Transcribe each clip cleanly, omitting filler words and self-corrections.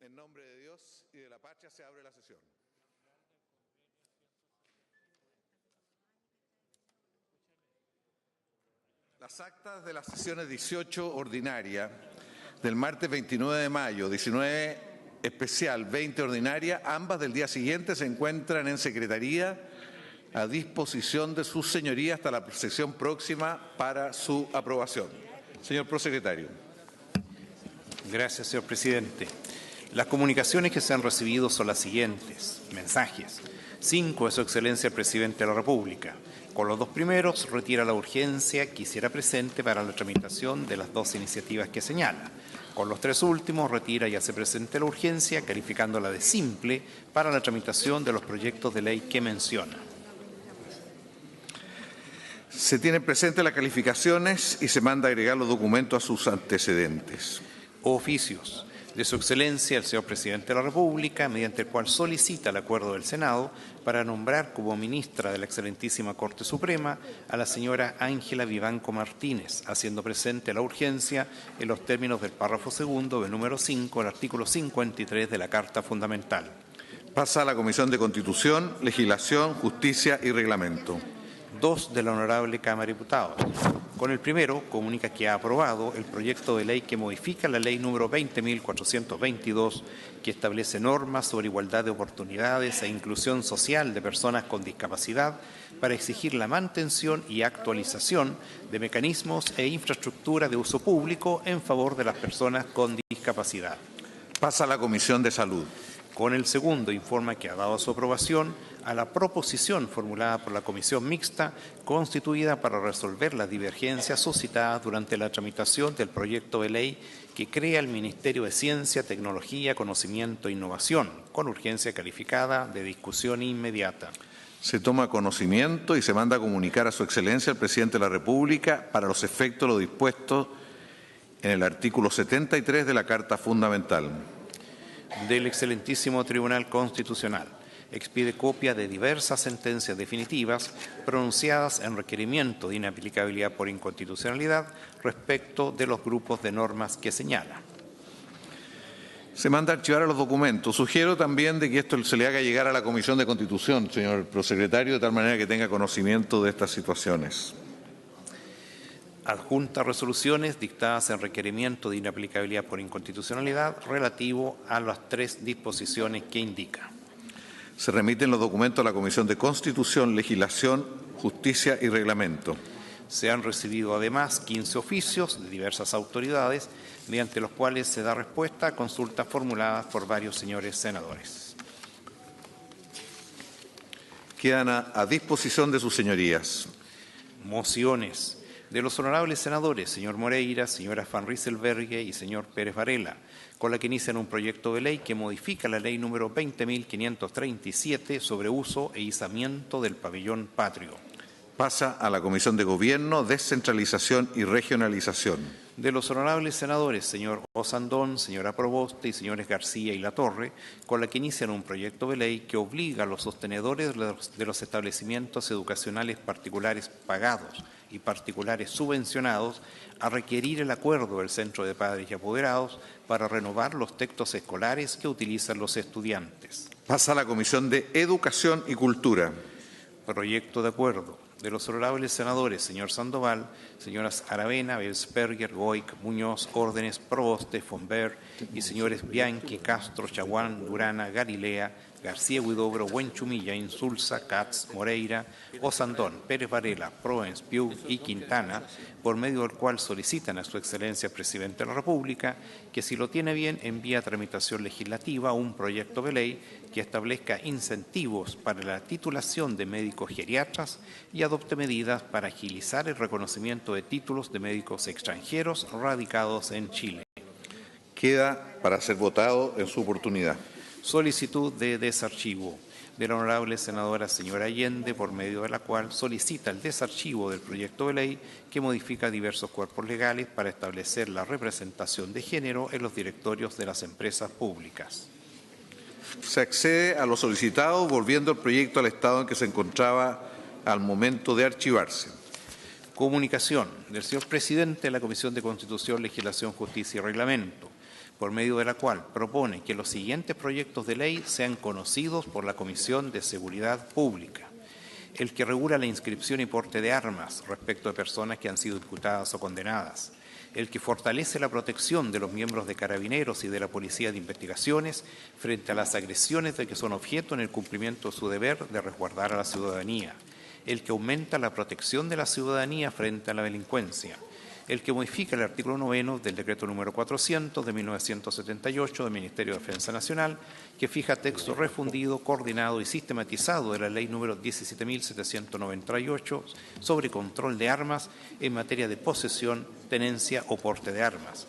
En nombre de Dios y de la patria se abre la sesión. Las actas de las sesiones 18 ordinaria del martes 29 de mayo, 19 especial, 20 ordinaria, ambas del día siguiente se encuentran en secretaría a disposición de sus señorías hasta la sesión próxima para su aprobación. Señor prosecretario. Gracias, señor presidente. Las comunicaciones que se han recibido son las siguientes. Mensajes. 5 de Su Excelencia el Presidente de la República. Con los dos primeros, retira la urgencia que hiciera presente para la tramitación de las dos iniciativas que señala. Con los 3 últimos, retira y hace presente la urgencia, calificándola de simple para la tramitación de los proyectos de ley que menciona. Se tienen presentes las calificaciones y se manda a agregar los documentos a sus antecedentes. Oficios. De Su Excelencia el señor Presidente de la República, mediante el cual solicita el acuerdo del Senado para nombrar como ministra de la Excelentísima Corte Suprema a la señora Ángela Vivanco Martínez, haciendo presente la urgencia en los términos del párrafo segundo del número 5 del artículo 53 de la Carta Fundamental. Pasa a la Comisión de Constitución, Legislación, Justicia y Reglamento. 2 de la Honorable Cámara de Diputados. Con el primero, comunica que ha aprobado el proyecto de ley que modifica la ley número 20.422, que establece normas sobre igualdad de oportunidades e inclusión social de personas con discapacidad para exigir la mantención y actualización de mecanismos e infraestructura de uso público en favor de las personas con discapacidad. Pasa a la Comisión de Salud. Con el segundo, informa que ha dado su aprobación a la proposición formulada por la Comisión Mixta constituida para resolver las divergencias suscitadas durante la tramitación del proyecto de ley que crea el Ministerio de Ciencia, Tecnología, Conocimiento e Innovación, con urgencia calificada de discusión inmediata. Se toma conocimiento y se manda a comunicar a Su Excelencia el Presidente de la República para los efectos de lo dispuesto en el artículo 73 de la Carta Fundamental. Del Excelentísimo Tribunal Constitucional. Expide copia de diversas sentencias definitivas pronunciadas en requerimiento de inaplicabilidad por inconstitucionalidad respecto de los grupos de normas que señala. Se manda a archivar a los documentos. Sugiero también de que esto se le haga llegar a la Comisión de Constitución, señor prosecretario, de tal manera que tenga conocimiento de estas situaciones. Adjunta resoluciones dictadas en requerimiento de inaplicabilidad por inconstitucionalidad relativo a las 3 disposiciones que indica. Se remiten los documentos a la Comisión de Constitución, Legislación, Justicia y Reglamento. Se han recibido además 15 oficios de diversas autoridades, mediante los cuales se da respuesta a consultas formuladas por varios señores senadores. Quedan a disposición de sus señorías. Mociones. De los honorables senadores, señor Moreira, señora Van Rieselberghe y señor Pérez Varela, con la que inician un proyecto de ley que modifica la ley número 20.537 sobre uso e izamiento del pabellón patrio. Pasa a la Comisión de Gobierno, Descentralización y Regionalización. De los honorables senadores, señor Osandón, señora Proboste y señores García y Latorre, con la que inician un proyecto de ley que obliga a los sostenedores de los establecimientos educacionales particulares pagados y particulares subvencionados a requerir el acuerdo del Centro de Padres y Apoderados para renovar los textos escolares que utilizan los estudiantes. Pasa a la Comisión de Educación y Cultura. Proyecto de acuerdo de los honorables senadores, señor Sandoval, señoras Aravena, Belsperger, Goic, Muñoz, Órdenes, Proboste, Fonber y señores Bianchi, Castro, Chaguán, Durana, Galilea, García Huidobro, Buenchumilla, Insulza, Katz, Moreira, Osandón, Pérez Varela, Proens, Piu y Quintana, por medio del cual solicitan a Su Excelencia el Presidente de la República que, si lo tiene bien, envíe a tramitación legislativa un proyecto de ley que establezca incentivos para la titulación de médicos geriatras y adopte medidas para agilizar el reconocimiento de títulos de médicos extranjeros radicados en Chile. Queda para ser votado en su oportunidad. Solicitud de desarchivo de la honorable senadora señora Allende, por medio de la cual solicita el desarchivo del proyecto de ley que modifica diversos cuerpos legales para establecer la representación de género en los directorios de las empresas públicas. Se accede a lo solicitado, volviendo el proyecto al estado en que se encontraba al momento de archivarse. Comunicación del señor Presidente de la Comisión de Constitución, Legislación, Justicia y Reglamento. por medio de la cual propone que los siguientes proyectos de ley sean conocidos por la Comisión de Seguridad Pública. El que regula la inscripción y porte de armas respecto de personas que han sido imputadas o condenadas. El que fortalece la protección de los miembros de Carabineros y de la Policía de Investigaciones frente a las agresiones de que son objeto en el cumplimiento de su deber de resguardar a la ciudadanía. El que aumenta la protección de la ciudadanía frente a la delincuencia. El que modifica el artículo 9 del decreto número 400 de 1978 del Ministerio de Defensa Nacional, que fija texto refundido, coordinado y sistematizado de la ley número 17.798 sobre control de armas en materia de posesión, tenencia o porte de armas.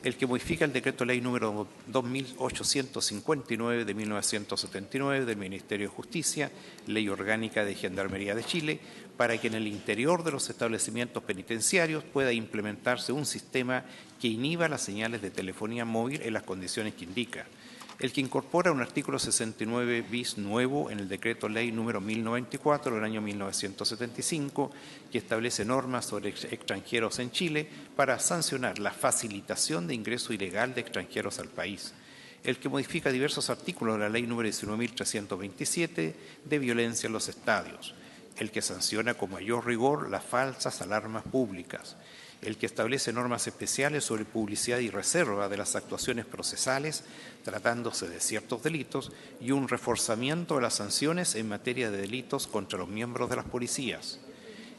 El que modifica el decreto ley número 2859 de 1979 del Ministerio de Justicia, ley orgánica de Gendarmería de Chile, para que en el interior de los establecimientos penitenciarios pueda implementarse un sistema que inhiba las señales de telefonía móvil en las condiciones que indica. El que incorpora un artículo 69 bis nuevo en el decreto ley número 1094 del año 1975, que establece normas sobre extranjeros en Chile para sancionar la facilitación de ingreso ilegal de extranjeros al país. El que modifica diversos artículos de la ley número 19.327 de violencia en los estadios. El que sanciona con mayor rigor las falsas alarmas públicas. El que establece normas especiales sobre publicidad y reserva de las actuaciones procesales, tratándose de ciertos delitos, y un reforzamiento de las sanciones en materia de delitos contra los miembros de las policías.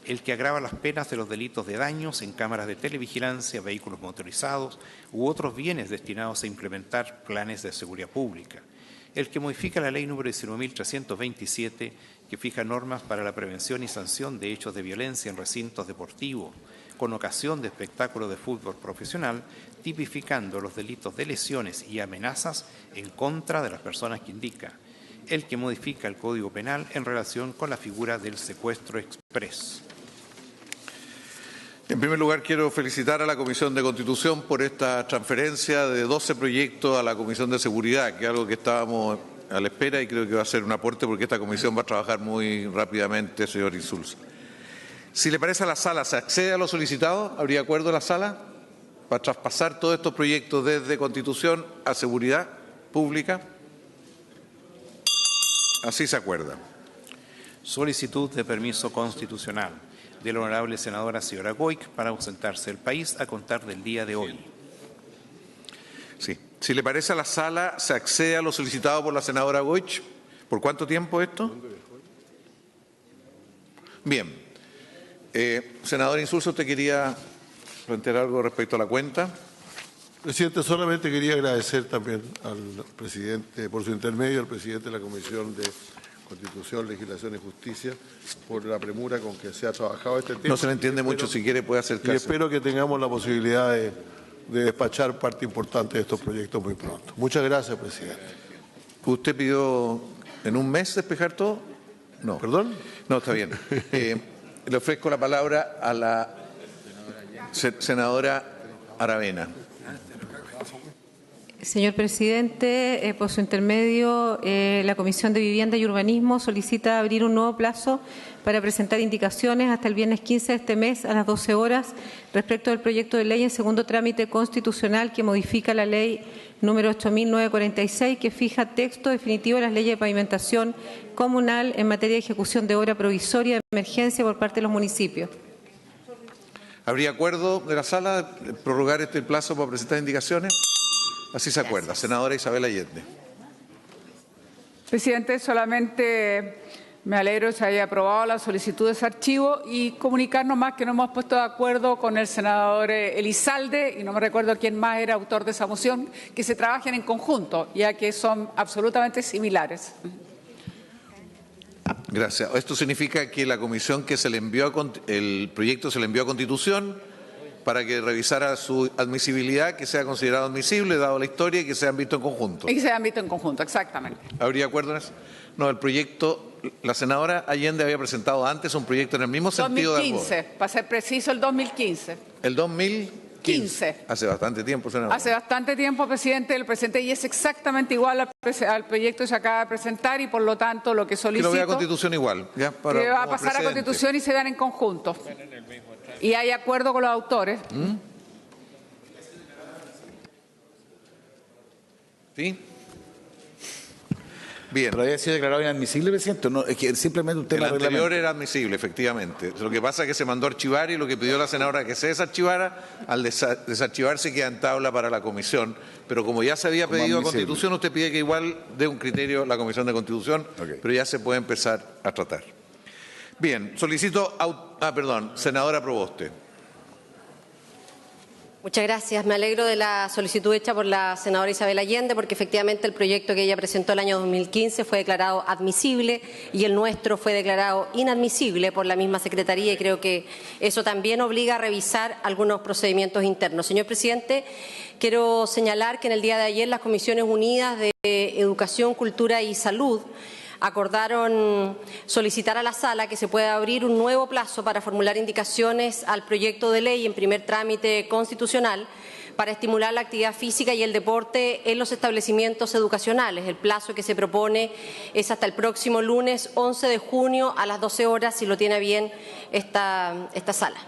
El que agrava las penas de los delitos de daños en cámaras de televigilancia, vehículos motorizados u otros bienes destinados a implementar planes de seguridad pública. El que modifica la ley número 19.327, que fija normas para la prevención y sanción de hechos de violencia en recintos deportivos, con ocasión de espectáculos de fútbol profesional, tipificando los delitos de lesiones y amenazas en contra de las personas que indica. El que modifica el Código Penal en relación con la figura del secuestro exprés. En primer lugar, quiero felicitar a la Comisión de Constitución por esta transferencia de 12 proyectos a la Comisión de Seguridad, que es algo que estábamos a la espera y creo que va a ser un aporte porque esta comisión va a trabajar muy rápidamente, señor Insulza. Si le parece a la sala, ¿se accede a lo solicitado? ¿Habría acuerdo en la sala para traspasar todos estos proyectos desde Constitución a Seguridad Pública? Así se acuerda. Solicitud de permiso constitucional de la honorable senadora señora Goic para ausentarse del país a contar del día de hoy. Sí. Si le parece a la sala, ¿se accede a lo solicitado por la senadora Goic? ¿Por cuánto tiempo esto? Bien. Senador Insulza, ¿usted quería plantear algo respecto a la cuenta? Presidente, solamente quería agradecer también al presidente, por su intermedio, al presidente de la Comisión de Constitución, Legislación y Justicia, por la premura con que se ha trabajado este tema. No se le entiende mucho, si quiere puede acercarse. Y espero que tengamos la posibilidad de despachar parte importante de estos proyectos muy pronto. Muchas gracias, presidente. ¿Usted pidió en un mes despejar todo? No. ¿Perdón? No, está bien. Le ofrezco la palabra a la senadora Aravena. Señor presidente, por su intermedio, la Comisión de Vivienda y Urbanismo solicita abrir un nuevo plazo para presentar indicaciones hasta el viernes 15 de este mes a las 12 horas respecto del proyecto de ley en segundo trámite constitucional que modifica la ley número 8.946, que fija texto definitivo de las leyes de pavimentación comunal en materia de ejecución de obra provisoria de emergencia por parte de los municipios. ¿Habría acuerdo de la sala de prorrogar este plazo para presentar indicaciones? Así se acuerda. Senadora Isabel Allende. Presidente, solamente me alegro que se haya aprobado la solicitud de ese archivo y comunicar nomás que nos hemos puesto de acuerdo con el senador Elizalde, y no me recuerdo quién más era autor de esa moción, que se trabajen en conjunto, ya que son absolutamente similares. Gracias. Esto significa que la comisión que se le envió, el proyecto se le envió a Constitución para que revisara su admisibilidad, que sea considerado admisible, dado la historia, y que sean vistos en conjunto. Y que sean vistos en conjunto, exactamente. ¿Habría acuerdo en eso? No, el proyecto, la senadora Allende había presentado antes un proyecto en el mismo sentido 2015, de algo. para ser preciso, el 2015. El 2015. Hace bastante tiempo, senadora. Hace bastante tiempo, presidente, lo presenté y es exactamente igual al proyecto que se acaba de presentar y por lo tanto lo que solicito... Que lo vea a Constitución igual. Ya, para, que va a pasar a Constitución y se dan en conjunto. Y hay acuerdo con los autores. ¿Sí? Bien. Pero había sido declarado inadmisible, presidente. No, es que simplemente un tema El de anterior reglamento. era admisible, efectivamente. Lo que pasa es que se mandó a archivar y lo que pidió la senadora que se desarchivara, al desarchivarse queda en tabla para la comisión. Pero como ya se había Como pedido a admisible. Constitución, usted pide que igual dé un criterio la Comisión de Constitución, Ok. pero ya se puede empezar a tratar. Bien, solicito... senadora Proboste. Muchas gracias. Me alegro de la solicitud hecha por la senadora Isabel Allende, porque efectivamente el proyecto que ella presentó el año 2015 fue declarado admisible y el nuestro fue declarado inadmisible por la misma Secretaría, y creo que eso también obliga a revisar algunos procedimientos internos. Señor presidente, quiero señalar que en el día de ayer las Comisiones Unidas de Educación, Cultura y Salud acordaron solicitar a la Sala que se pueda abrir un nuevo plazo para formular indicaciones al proyecto de ley en primer trámite constitucional para estimular la actividad física y el deporte en los establecimientos educacionales. El plazo que se propone es hasta el próximo lunes 11 de junio a las 12 horas, si lo tiene bien esta Sala.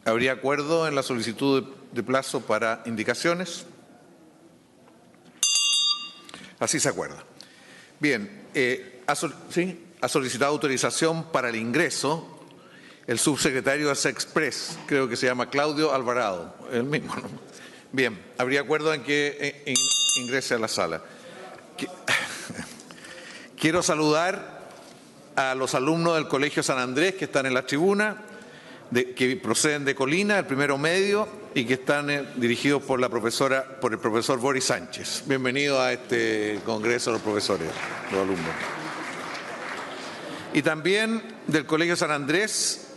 ¿Habría acuerdo en la solicitud de plazo para indicaciones? Así se acuerda. Bien, ha solicitado autorización para el ingreso el subsecretario de Sexpress, creo que se llama Claudio Alvarado, el mismo, ¿no? Bien, ¿habría acuerdo en que ingrese a la sala? Quiero saludar a los alumnos del Colegio San Andrés que están en la tribuna, que proceden de Colina, el primero medio, y que están dirigidos por el profesor Boris Sánchez. Bienvenido a este congreso de los profesores, los alumnos. Y también del Colegio San Andrés,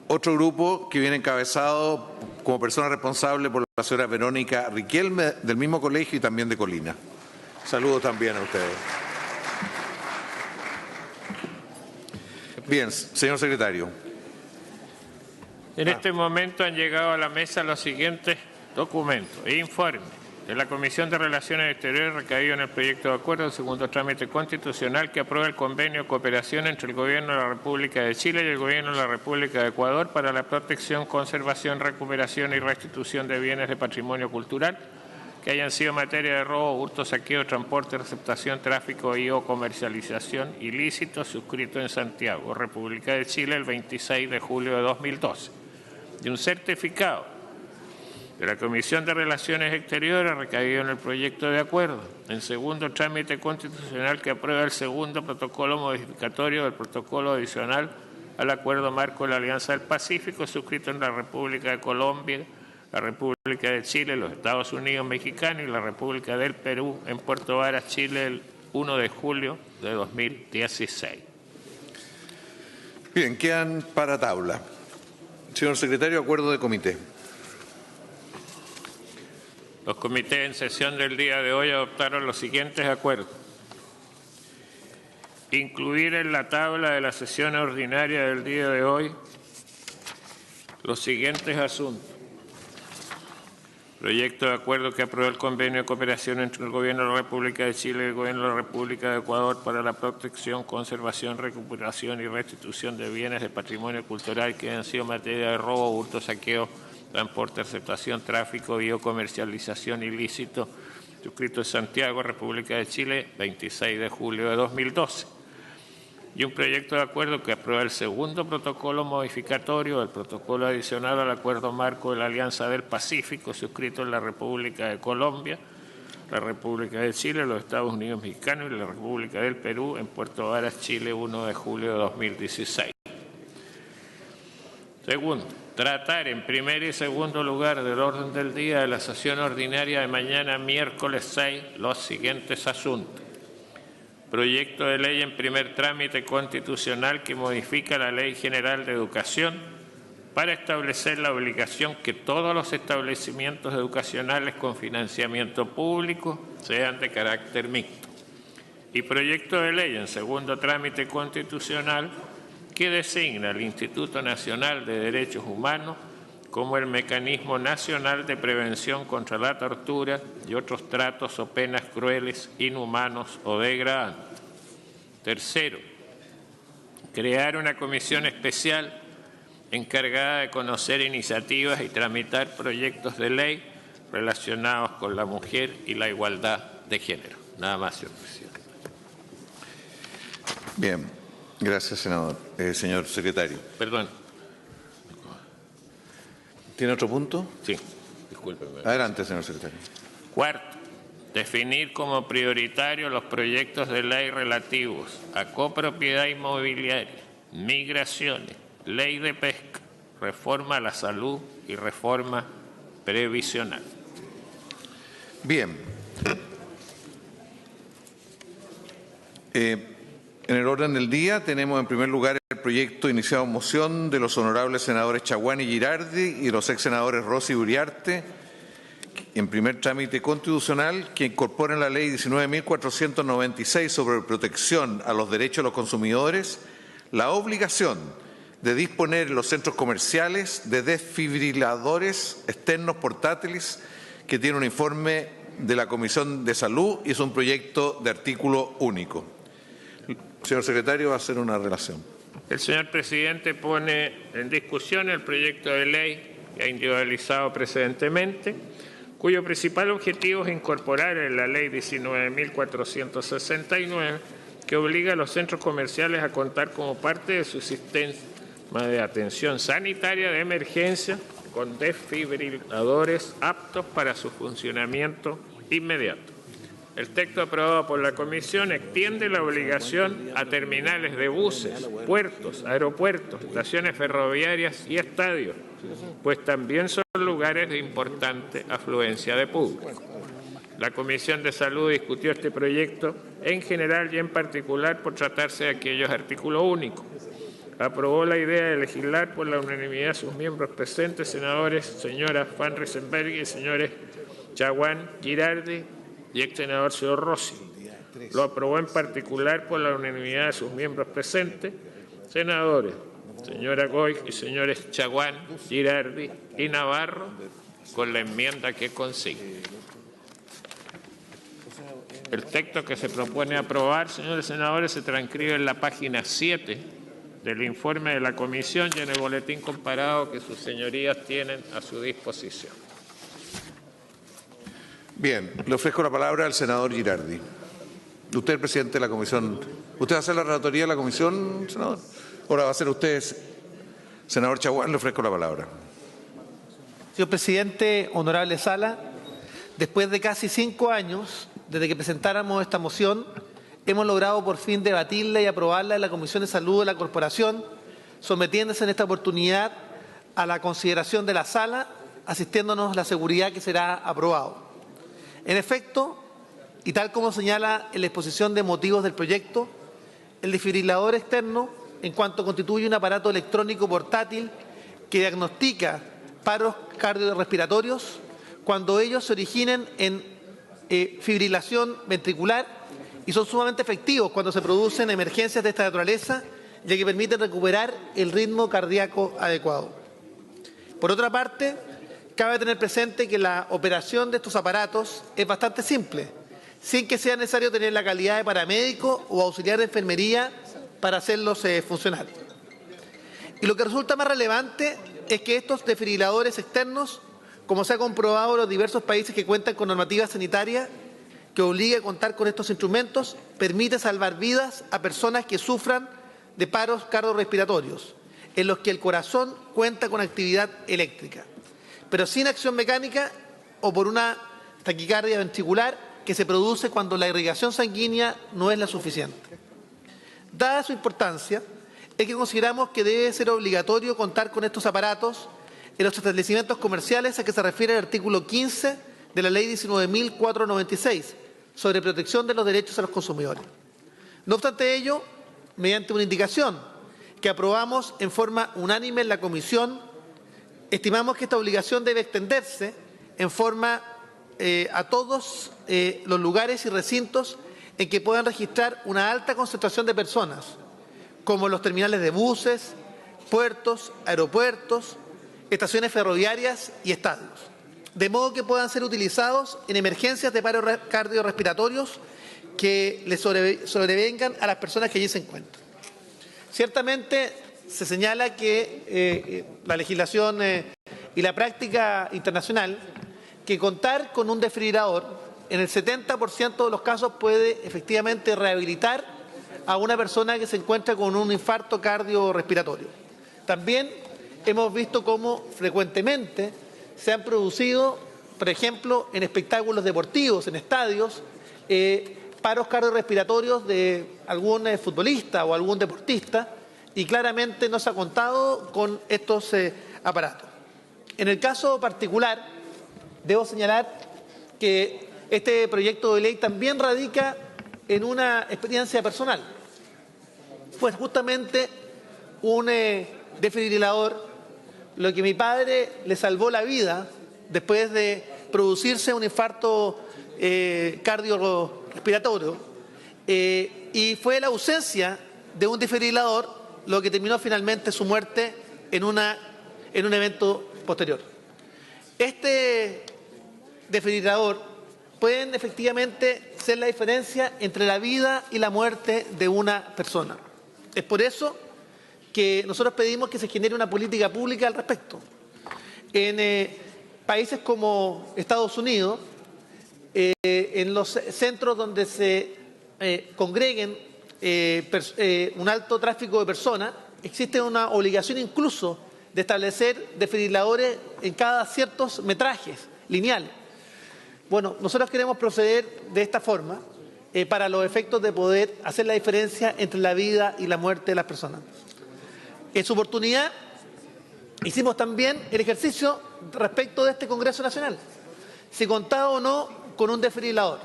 otro grupo que viene encabezado como persona responsable por la señora Verónica Riquelme, del mismo colegio y también de Colina. Saludos también a ustedes. Bien, señor secretario. En este momento han llegado a la mesa los siguientes documentos e informes de la Comisión de Relaciones Exteriores recaído en el proyecto de acuerdo del segundo trámite constitucional que aprueba el convenio de cooperación entre el Gobierno de la República de Chile y el Gobierno de la República de Ecuador para la protección, conservación, recuperación y restitución de bienes de patrimonio cultural que hayan sido materia de robo, hurto, saqueo, transporte, receptación, tráfico y o comercialización ilícito, suscrito en Santiago, República de Chile, el 26 de julio de 2012. Y un certificado de la Comisión de Relaciones Exteriores recaído en el proyecto de acuerdo, en segundo trámite constitucional que aprueba el segundo protocolo modificatorio del protocolo adicional al Acuerdo Marco de la Alianza del Pacífico, suscrito en la República de Colombia, la República de Chile, los Estados Unidos mexicanos y la República del Perú en Puerto Varas, Chile, el 1 de julio de 2016. Bien, quedan para tabla. Señor secretario, acuerdo de comité. Los comités en sesión del día de hoy adoptaron los siguientes acuerdos. Incluir en la tabla de la sesión ordinaria del día de hoy los siguientes asuntos. Proyecto de acuerdo que aprueba el convenio de cooperación entre el Gobierno de la República de Chile y el Gobierno de la República de Ecuador para la protección, conservación, recuperación y restitución de bienes de patrimonio cultural que han sido materia de robo, hurto, saqueo, transporte, receptación, tráfico y o comercialización ilícito, suscrito en Santiago, República de Chile, 26 de julio de 2012. Y un proyecto de acuerdo que aprueba el segundo protocolo modificatorio del protocolo adicional al Acuerdo Marco de la Alianza del Pacífico, suscrito en la República de Colombia, la República de Chile, los Estados Unidos mexicanos y la República del Perú en Puerto Varas, Chile, 1 de julio de 2016. Segundo, tratar en primer y segundo lugar del orden del día de la sesión ordinaria de mañana, miércoles 6, los siguientes asuntos. Proyecto de ley en primer trámite constitucional que modifica la Ley General de Educación para establecer la obligación que todos los establecimientos educacionales con financiamiento público sean de carácter mixto. Y proyecto de ley en segundo trámite constitucional que designa al Instituto Nacional de Derechos Humanos como el mecanismo nacional de prevención contra la tortura y otros tratos o penas crueles, inhumanos o degradantes. Tercero, crear una comisión especial encargada de conocer iniciativas y tramitar proyectos de ley relacionados con la mujer y la igualdad de género. Nada más, señor presidente. Bien, gracias, senador. Señor secretario. Perdón. ¿Tiene otro punto? Sí, discúlpeme. Adelante, señor secretario. Cuarto, definir como prioritarios los proyectos de ley relativos a copropiedad inmobiliaria, migraciones, ley de pesca, reforma a la salud y reforma previsional. Bien. En el orden del día tenemos en primer lugar el proyecto iniciado en moción de los honorables senadores Chaguán y Girardi y los ex senadores Rossi y Uriarte, en primer trámite constitucional, que incorpora en la ley 19.496 sobre protección a los derechos de los consumidores la obligación de disponer en los centros comerciales de desfibriladores externos portátiles, que tiene un informe de la Comisión de Salud y es un proyecto de artículo único. Señor secretario, va a hacer una relación. El señor presidente pone en discusión el proyecto de ley que ha individualizado precedentemente, cuyo principal objetivo es incorporar en la ley 19.469, que obliga a los centros comerciales a contar como parte de su sistema de atención sanitaria de emergencia con desfibriladores aptos para su funcionamiento inmediato. El texto aprobado por la Comisión extiende la obligación a terminales de buses, puertos, aeropuertos, estaciones ferroviarias y estadios, pues también son lugares de importante afluencia de público. La Comisión de Salud discutió este proyecto en general y en particular por tratarse de aquellos artículos únicos. Aprobó la idea de legislar por la unanimidad de sus miembros presentes, senadores señora Van Riesenberg y señores Chaguán, Girardi y ex senador señor Rossi. Lo aprobó en particular por la unanimidad de sus miembros presentes, senadores señora Goy y señores Chaguán, Girardi y Navarro, con la enmienda que consigue. El texto que se propone aprobar, señores senadores, se transcribe en la página 7 del informe de la Comisión y en el boletín comparado que sus señorías tienen a su disposición. Bien, le ofrezco la palabra al senador Girardi. Usted es el presidente de la Comisión. ¿Usted va a hacer la relatoría de la Comisión, senador? Ahora va a ser usted, senador Chaguán, le ofrezco la palabra. Señor presidente, honorable Sala, después de casi 5 años desde que presentáramos esta moción, hemos logrado por fin debatirla y aprobarla en la Comisión de Salud de la Corporación, sometiéndose en esta oportunidad a la consideración de la Sala, asistiéndonos la seguridad que será aprobado. En efecto, y tal como señala en la exposición de motivos del proyecto, el desfibrilador externo, en cuanto constituye un aparato electrónico portátil que diagnostica paros cardiorrespiratorios cuando ellos se originen en fibrilación ventricular y son sumamente efectivos cuando se producen emergencias de esta naturaleza, ya que permiten recuperar el ritmo cardíaco adecuado. Por otra parte, cabe tener presente que la operación de estos aparatos es bastante simple, sin que sea necesario tener la calidad de paramédico o auxiliar de enfermería para hacerlos funcionar. Y lo que resulta más relevante es que estos desfibriladores externos, como se ha comprobado en los diversos países que cuentan con normativas sanitarias que obliga a contar con estos instrumentos, permite salvar vidas a personas que sufran de paros cardiorrespiratorios, en los que el corazón cuenta con actividad eléctrica, pero sin acción mecánica o por una taquicardia ventricular que se produce cuando la irrigación sanguínea no es la suficiente. Dada su importancia, es que consideramos que debe ser obligatorio contar con estos aparatos en los establecimientos comerciales a que se refiere el artículo 15 de la Ley 19.496 sobre protección de los derechos a los consumidores. No obstante ello, mediante una indicación que aprobamos en forma unánime en la Comisión, estimamos que esta obligación debe extenderse en forma a todos los lugares y recintos en que puedan registrar una alta concentración de personas, como los terminales de buses, puertos, aeropuertos, estaciones ferroviarias y estadios, de modo que puedan ser utilizados en emergencias de paros cardiorrespiratorios que les sobrevengan a las personas que allí se encuentran. Ciertamente, se señala que la legislación y la práctica internacional, que contar con un desfibrilador en el 70% de los casos puede efectivamente rehabilitar a una persona que se encuentra con un infarto cardiorrespiratorio. También hemos visto cómo frecuentemente se han producido, por ejemplo, en espectáculos deportivos, en estadios, paros cardiorrespiratorios de algún futbolista o algún deportista, y claramente no se ha contado con estos aparatos. En el caso particular, debo señalar que este proyecto de ley también radica en una experiencia personal. Pues justamente un desfibrilador, lo que mi padre le salvó la vida después de producirse un infarto cardiorrespiratorio, y fue la ausencia de un desfibrilador lo que terminó finalmente su muerte en un evento posterior. Este desfibrilador pueden efectivamente ser la diferencia entre la vida y la muerte de una persona. Es por eso que nosotros pedimos que se genere una política pública al respecto. En países como Estados Unidos, en los centros donde se congreguen un alto tráfico de personas, existe una obligación incluso de establecer desfibriladores en cada ciertos metrajes lineales. Bueno, nosotros queremos proceder de esta forma para los efectos de poder hacer la diferencia entre la vida y la muerte de las personas. En su oportunidad, hicimos también el ejercicio respecto de este Congreso Nacional, si contaba o no con un desfibrilador.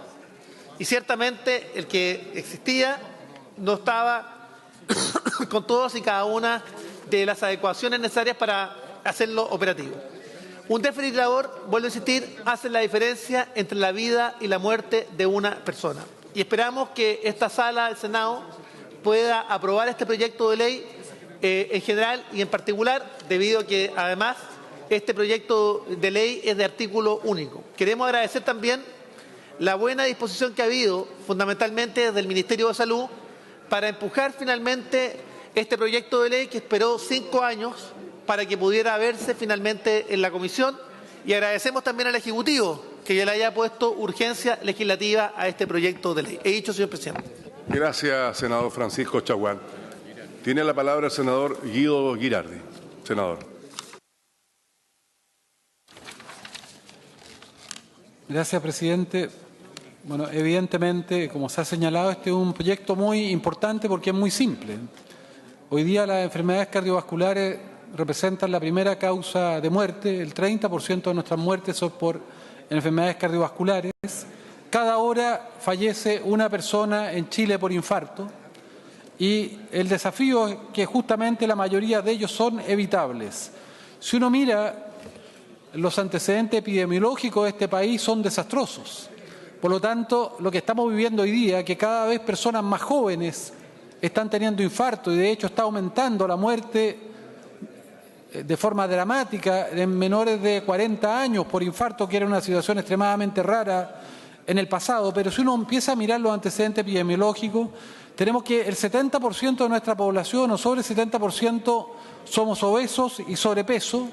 Y ciertamente el que existía no estaba con todas y cada una de las adecuaciones necesarias para hacerlo operativo. Un desfibrilador, vuelvo a insistir, hace la diferencia entre la vida y la muerte de una persona. Y esperamos que esta sala del Senado pueda aprobar este proyecto de ley en general y en particular, debido a que además este proyecto de ley es de artículo único. Queremos agradecer también la buena disposición que ha habido, fundamentalmente desde el Ministerio de Salud, para empujar finalmente este proyecto de ley que esperó 5 años para que pudiera verse finalmente en la comisión, y agradecemos también al Ejecutivo que ya le haya puesto urgencia legislativa a este proyecto de ley. He dicho, señor presidente. Gracias, senador Francisco Chaguán. Tiene la palabra el senador Guido Girardi. Senador. Gracias, presidente. Bueno, evidentemente, como se ha señalado, este es un proyecto muy importante porque es muy simple. Hoy día las enfermedades cardiovasculares representan la primera causa de muerte. El 30% de nuestras muertes son por enfermedades cardiovasculares. Cada hora fallece una persona en Chile por infarto, y el desafío es que justamente la mayoría de ellos son evitables. Si uno mira los antecedentes epidemiológicos de este país, son desastrosos. Por lo tanto, lo que estamos viviendo hoy día, que cada vez personas más jóvenes están teniendo infarto, y de hecho está aumentando la muerte de forma dramática en menores de 40 años por infarto, que era una situación extremadamente rara en el pasado. Pero si uno empieza a mirar los antecedentes epidemiológicos, tenemos que el 70% de nuestra población, o sobre el 70%, somos obesos y sobrepeso.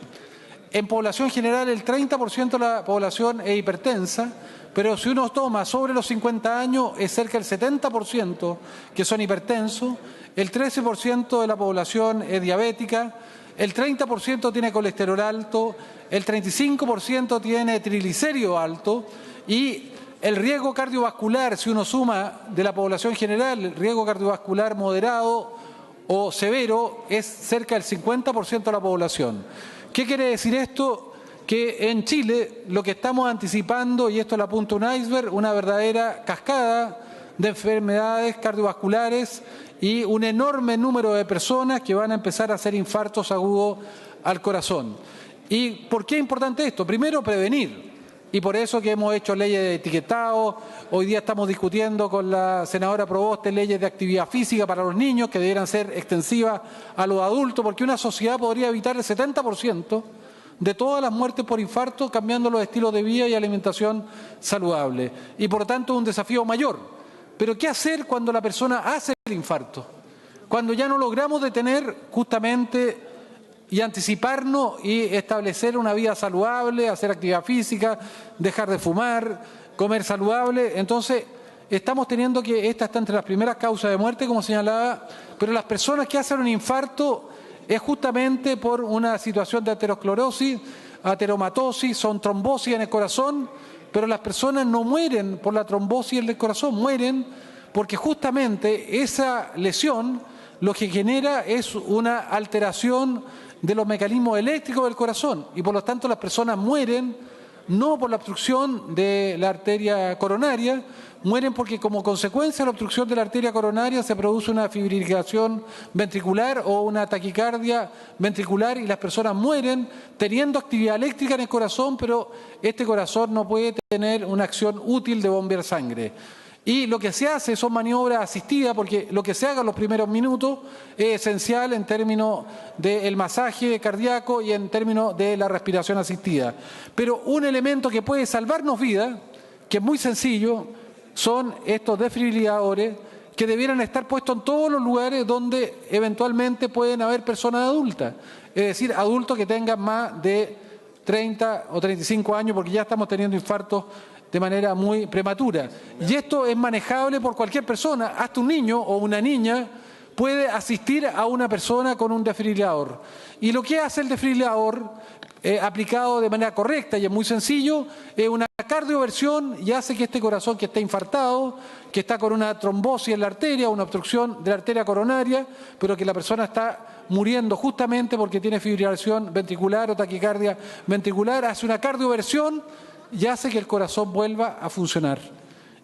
En población general, el 30% de la población es hipertensa, pero si uno toma sobre los 50 años, es cerca del 70% que son hipertensos, el 13% de la población es diabética, el 30% tiene colesterol alto, el 35% tiene triglicéridos alto, y el riesgo cardiovascular, si uno suma de la población general, el riesgo cardiovascular moderado o severo, es cerca del 50% de la población. ¿Qué quiere decir esto? Que en Chile lo que estamos anticipando, y esto lo apunta un iceberg, una verdadera cascada de enfermedades cardiovasculares y un enorme número de personas que van a empezar a hacer infartos agudos al corazón. ¿Y por qué es importante esto? Primero, prevenir. Y por eso que hemos hecho leyes de etiquetado. Hoy día estamos discutiendo con la senadora Proboste leyes de actividad física para los niños que debieran ser extensivas a los adultos, porque una sociedad podría evitar el 70% de todas las muertes por infarto cambiando los estilos de vida y alimentación saludable. Y por lo tanto es un desafío mayor. Pero ¿qué hacer cuando la persona hace el infarto? cuando ya no logramos detener justamente y anticiparnos y establecer una vida saludable, hacer actividad física, dejar de fumar, comer saludable. Entonces, estamos teniendo que esta está entre las primeras causas de muerte, como señalaba, pero las personas que hacen un infarto es justamente por una situación de aterosclerosis, ateromatosis, son trombosis en el corazón, pero las personas no mueren por la trombosis en el corazón, mueren porque justamente esa lesión lo que genera es una alteración de los mecanismos eléctricos del corazón y por lo tanto las personas mueren no por la obstrucción de la arteria coronaria, mueren porque como consecuencia de la obstrucción de la arteria coronaria se produce una fibrilación ventricular o una taquicardia ventricular y las personas mueren teniendo actividad eléctrica en el corazón, pero este corazón no puede tener una acción útil de bombear sangre. Y lo que se hace son maniobras asistidas, porque lo que se haga en los primeros minutos es esencial en términos del masaje cardíaco y en términos de la respiración asistida. Pero un elemento que puede salvarnos vida, que es muy sencillo, son estos desfibriladores que debieran estar puestos en todos los lugares donde eventualmente pueden haber personas adultas, es decir, adultos que tengan más de 30 o 35 años, porque ya estamos teniendo infartos de manera muy prematura. Y esto es manejable por cualquier persona, hasta un niño o una niña puede asistir a una persona con un desfibrilador. Y lo que hace el desfibrilador, aplicado de manera correcta y es muy sencillo, es una cardioversión y hace que este corazón que está infartado, que está con una trombosis en la arteria, una obstrucción de la arteria coronaria, pero que la persona está muriendo justamente porque tiene fibrilación ventricular o taquicardia ventricular, hace una cardioversión y hace que el corazón vuelva a funcionar.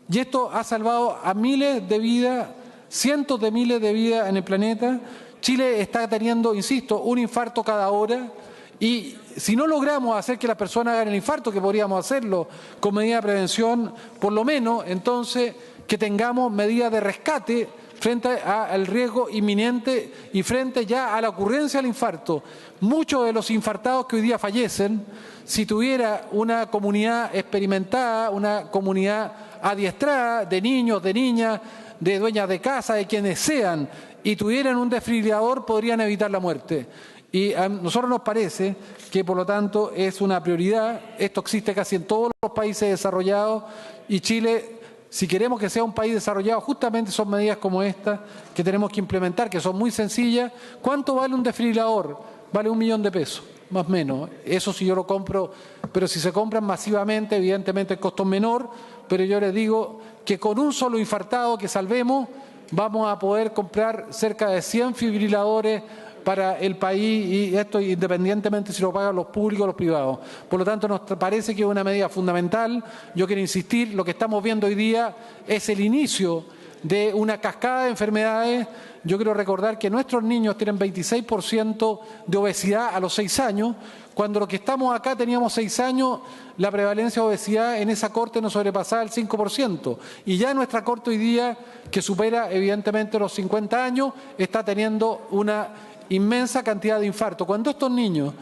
Y esto ha salvado a miles de vidas, cientos de miles de vidas en el planeta. Chile está teniendo, insisto, un infarto cada hora y si no logramos hacer que las personas hagan el infarto, que podríamos hacerlo con medidas de prevención, por lo menos entonces que tengamos medidas de rescate frente al riesgo inminente y frente ya a la ocurrencia del infarto. Muchos de los infartados que hoy día fallecen, si tuviera una comunidad experimentada, una comunidad adiestrada de niños, de niñas, de dueñas de casa, de quienes sean, y tuvieran un desfibrilador, podrían evitar la muerte. Y a nosotros nos parece que, por lo tanto, es una prioridad. Esto existe casi en todos los países desarrollados y Chile, si queremos que sea un país desarrollado, justamente son medidas como estas que tenemos que implementar, que son muy sencillas. ¿Cuánto vale un desfibrilador? Vale 1 millón de pesos, más o menos. Eso si yo lo compro, pero si se compran masivamente, evidentemente el costo es menor, pero yo les digo que con un solo infartado que salvemos, vamos a poder comprar cerca de 100 fibriladores para el país y esto independientemente si lo pagan los públicos o los privados. Por lo tanto, nos parece que es una medida fundamental. Yo quiero insistir, lo que estamos viendo hoy día es el inicio de una cascada de enfermedades. Yo quiero recordar que nuestros niños tienen 26% de obesidad a los 6 años. Cuando los que estamos acá teníamos 6 años, la prevalencia de obesidad en esa corte no sobrepasaba el 5%. Y ya nuestra corte hoy día, que supera evidentemente los 50 años, está teniendo una inmensa cantidad de infartos. Cuando estos niños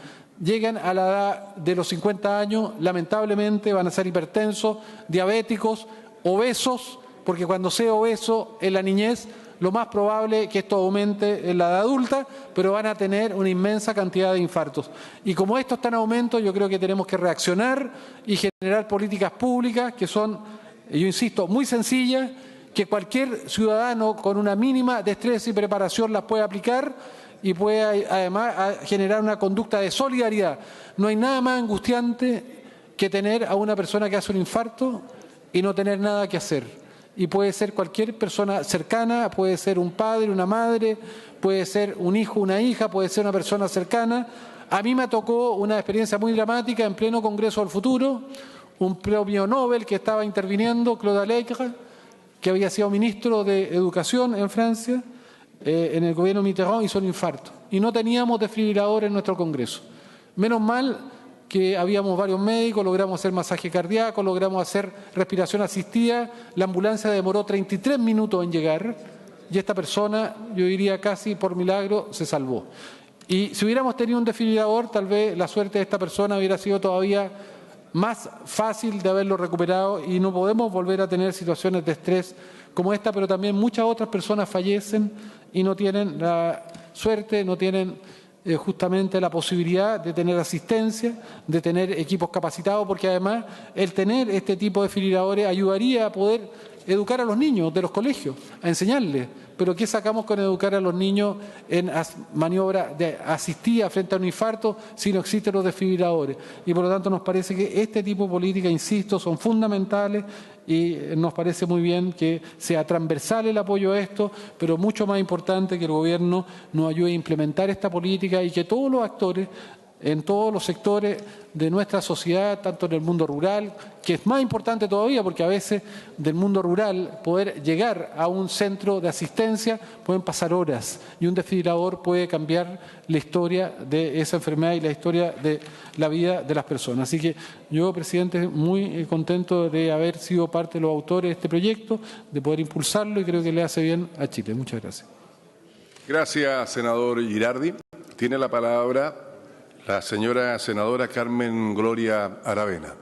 lleguen a la edad de los 50 años, lamentablemente van a ser hipertensos, diabéticos, obesos, porque cuando sea obeso en la niñez, lo más probable es que esto aumente en la edad adulta, pero van a tener una inmensa cantidad de infartos. Y como esto está en aumento, yo creo que tenemos que reaccionar y generar políticas públicas que son, yo insisto, muy sencillas, que cualquier ciudadano con una mínima destreza y preparación las puede aplicar y puede además generar una conducta de solidaridad. No hay nada más angustiante que tener a una persona que hace un infarto y no tener nada que hacer. Y puede ser cualquier persona cercana, puede ser un padre, una madre, puede ser un hijo, una hija, puede ser una persona cercana. A mí me tocó una experiencia muy dramática en pleno Congreso del Futuro, un premio Nobel que estaba interviniendo, Claude Allègre, que había sido ministro de Educación en Francia, en el gobierno Mitterrand, hizo un infarto. Y no teníamos desfibrilador en nuestro Congreso. Menos mal que habíamos varios médicos, logramos hacer masaje cardíaco, logramos hacer respiración asistida. La ambulancia demoró 33 minutos en llegar y esta persona, yo diría casi por milagro, se salvó. Y si hubiéramos tenido un desfibrilador, tal vez la suerte de esta persona hubiera sido todavía más fácil de haberlo recuperado y no podemos volver a tener situaciones de estrés como esta, pero también muchas otras personas fallecen y no tienen la suerte, no tienen justamente la posibilidad de tener asistencia, de tener equipos capacitados, porque además el tener este tipo de desfibriladores ayudaría a poder educar a los niños de los colegios, a enseñarles. Pero ¿qué sacamos con educar a los niños en maniobra de asistida frente a un infarto si no existen los desfibriladores? Y por lo tanto nos parece que este tipo de políticas, insisto, son fundamentales y nos parece muy bien que sea transversal el apoyo a esto, pero mucho más importante que el Gobierno nos ayude a implementar esta política y que todos los actores en todos los sectores de nuestra sociedad, tanto en el mundo rural, que es más importante todavía porque a veces del mundo rural poder llegar a un centro de asistencia pueden pasar horas y un desfibrilador puede cambiar la historia de esa enfermedad y la historia de la vida de las personas. Así que yo, presidente, muy contento de haber sido parte de los autores de este proyecto, de poder impulsarlo y creo que le hace bien a Chile. Muchas gracias. Gracias, senador Girardi. Tiene la palabra la señora senadora Carmen Gloria Aravena.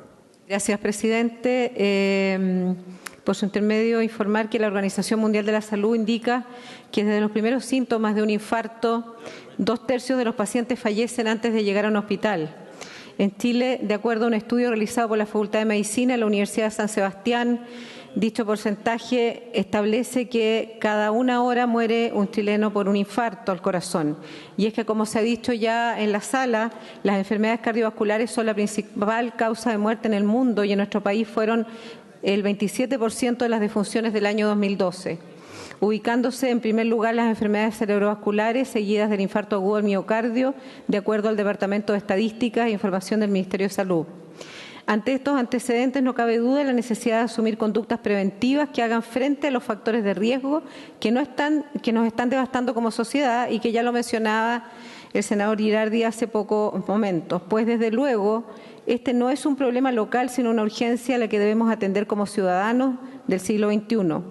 Gracias, presidente. Por su intermedio, informar que la Organización Mundial de la Salud indica que desde los primeros síntomas de un infarto, 2/3 de los pacientes fallecen antes de llegar a un hospital. En Chile, de acuerdo a un estudio realizado por la Facultad de Medicina de la Universidad de San Sebastián, dicho porcentaje establece que cada 1 hora muere un chileno por un infarto al corazón. Y es que, como se ha dicho ya en la sala, las enfermedades cardiovasculares son la principal causa de muerte en el mundo y en nuestro país fueron el 27% de las defunciones del año 2012, ubicándose en primer lugar las enfermedades cerebrovasculares seguidas del infarto agudo del miocardio, de acuerdo al Departamento de Estadística e Información del Ministerio de Salud. Ante estos antecedentes no cabe duda de la necesidad de asumir conductas preventivas que hagan frente a los factores de riesgo que nos están devastando como sociedad y que ya lo mencionaba el senador Girardi hace pocos momentos. Pues desde luego este no es un problema local sino una urgencia a la que debemos atender como ciudadanos del siglo XXI.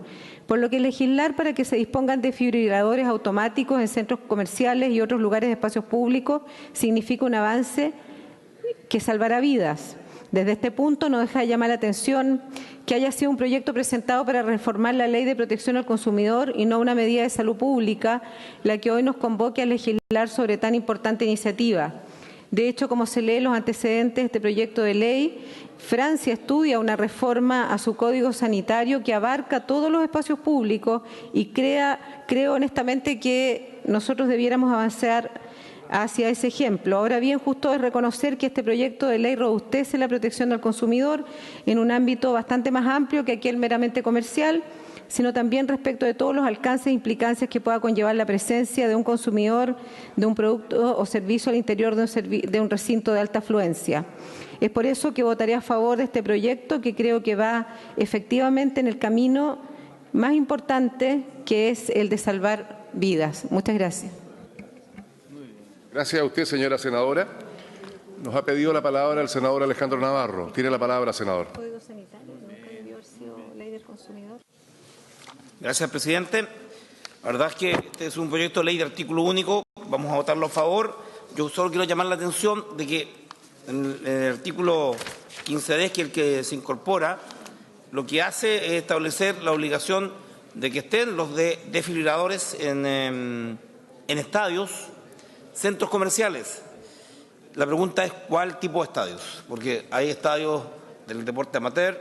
Por lo que legislar para que se dispongan desfibriladores automáticos en centros comerciales y otros lugares de espacios públicos significa un avance que salvará vidas. Desde este punto no deja de llamar la atención que haya sido un proyecto presentado para reformar la Ley de Protección al Consumidor y no una medida de salud pública la que hoy nos convoque a legislar sobre tan importante iniciativa. De hecho, como se lee en los antecedentes de este proyecto de ley, Francia estudia una reforma a su Código Sanitario que abarca todos los espacios públicos y creo honestamente que nosotros debiéramos avanzar hacia ese ejemplo. Ahora bien, justo es reconocer que este proyecto de ley robustece la protección del consumidor en un ámbito bastante más amplio que aquel meramente comercial, sino también respecto de todos los alcances e implicancias que pueda conllevar la presencia de un consumidor de un producto o servicio al interior de un recinto de alta afluencia. Es por eso que votaré a favor de este proyecto, que creo que va efectivamente en el camino más importante, que es el de salvar vidas. Muchas gracias. Gracias a usted, señora senadora. Nos ha pedido la palabra el senador Alejandro Navarro. Tiene la palabra, senador. Código Sanitario, nunca debió haber sido ley del consumidor. Gracias, presidente. La verdad es que este es un proyecto de ley de artículo único. Vamos a votarlo a favor. Yo solo quiero llamar la atención de que en el artículo 15D, que es el que se incorpora, lo que hace es establecer la obligación de que estén los desfibriladores en estadios, centros comerciales. La pregunta es ¿cuál tipo de estadios? Porque hay estadios del deporte amateur.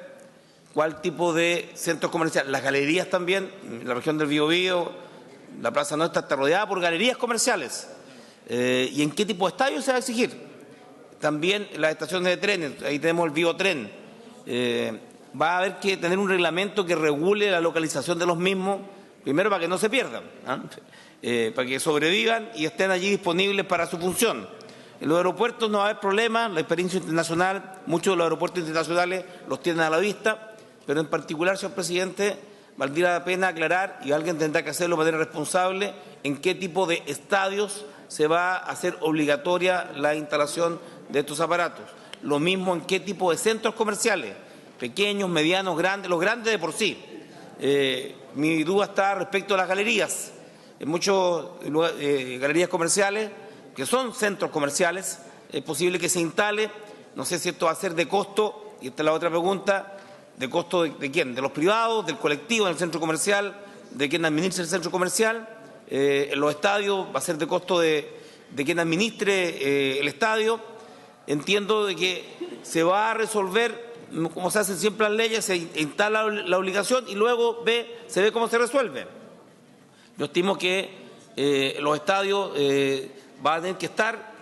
¿Cuál tipo de centros comerciales? Las galerías también, la región del Biobío, la Plaza Nuestra está rodeada por galerías comerciales. ¿Y en qué tipo de estadios se va a exigir? También las estaciones de trenes, ahí tenemos el Biotren. Va a haber que tener un reglamento que regule la localización de los mismos, primero para que no se pierdan, para que sobrevivan y estén allí disponibles para su función. En los aeropuertos no va a haber problemas, la experiencia internacional, muchos de los aeropuertos internacionales los tienen a la vista, pero en particular, señor presidente, valdría la pena aclarar, y alguien tendrá que hacerlo de manera responsable, en qué tipo de estadios se va a hacer obligatoria la instalación de estos aparatos. Lo mismo en qué tipo de centros comerciales, pequeños, medianos, grandes, los grandes de por sí. Mi duda está respecto a las galerías. En muchas galerías comerciales, que son centros comerciales, es posible que se instale, no sé si esto va a ser de costo, y esta es la otra pregunta, ¿De costo de quién? ¿De los privados, del colectivo en el centro comercial, de quien administra el centro comercial? En los estadios va a ser de costo de quien administre el estadio. Entiendo de que se va a resolver, como se hacen siempre las leyes, se instala la obligación y luego se ve cómo se resuelve. Yo estimo que los estadios van a tener que estar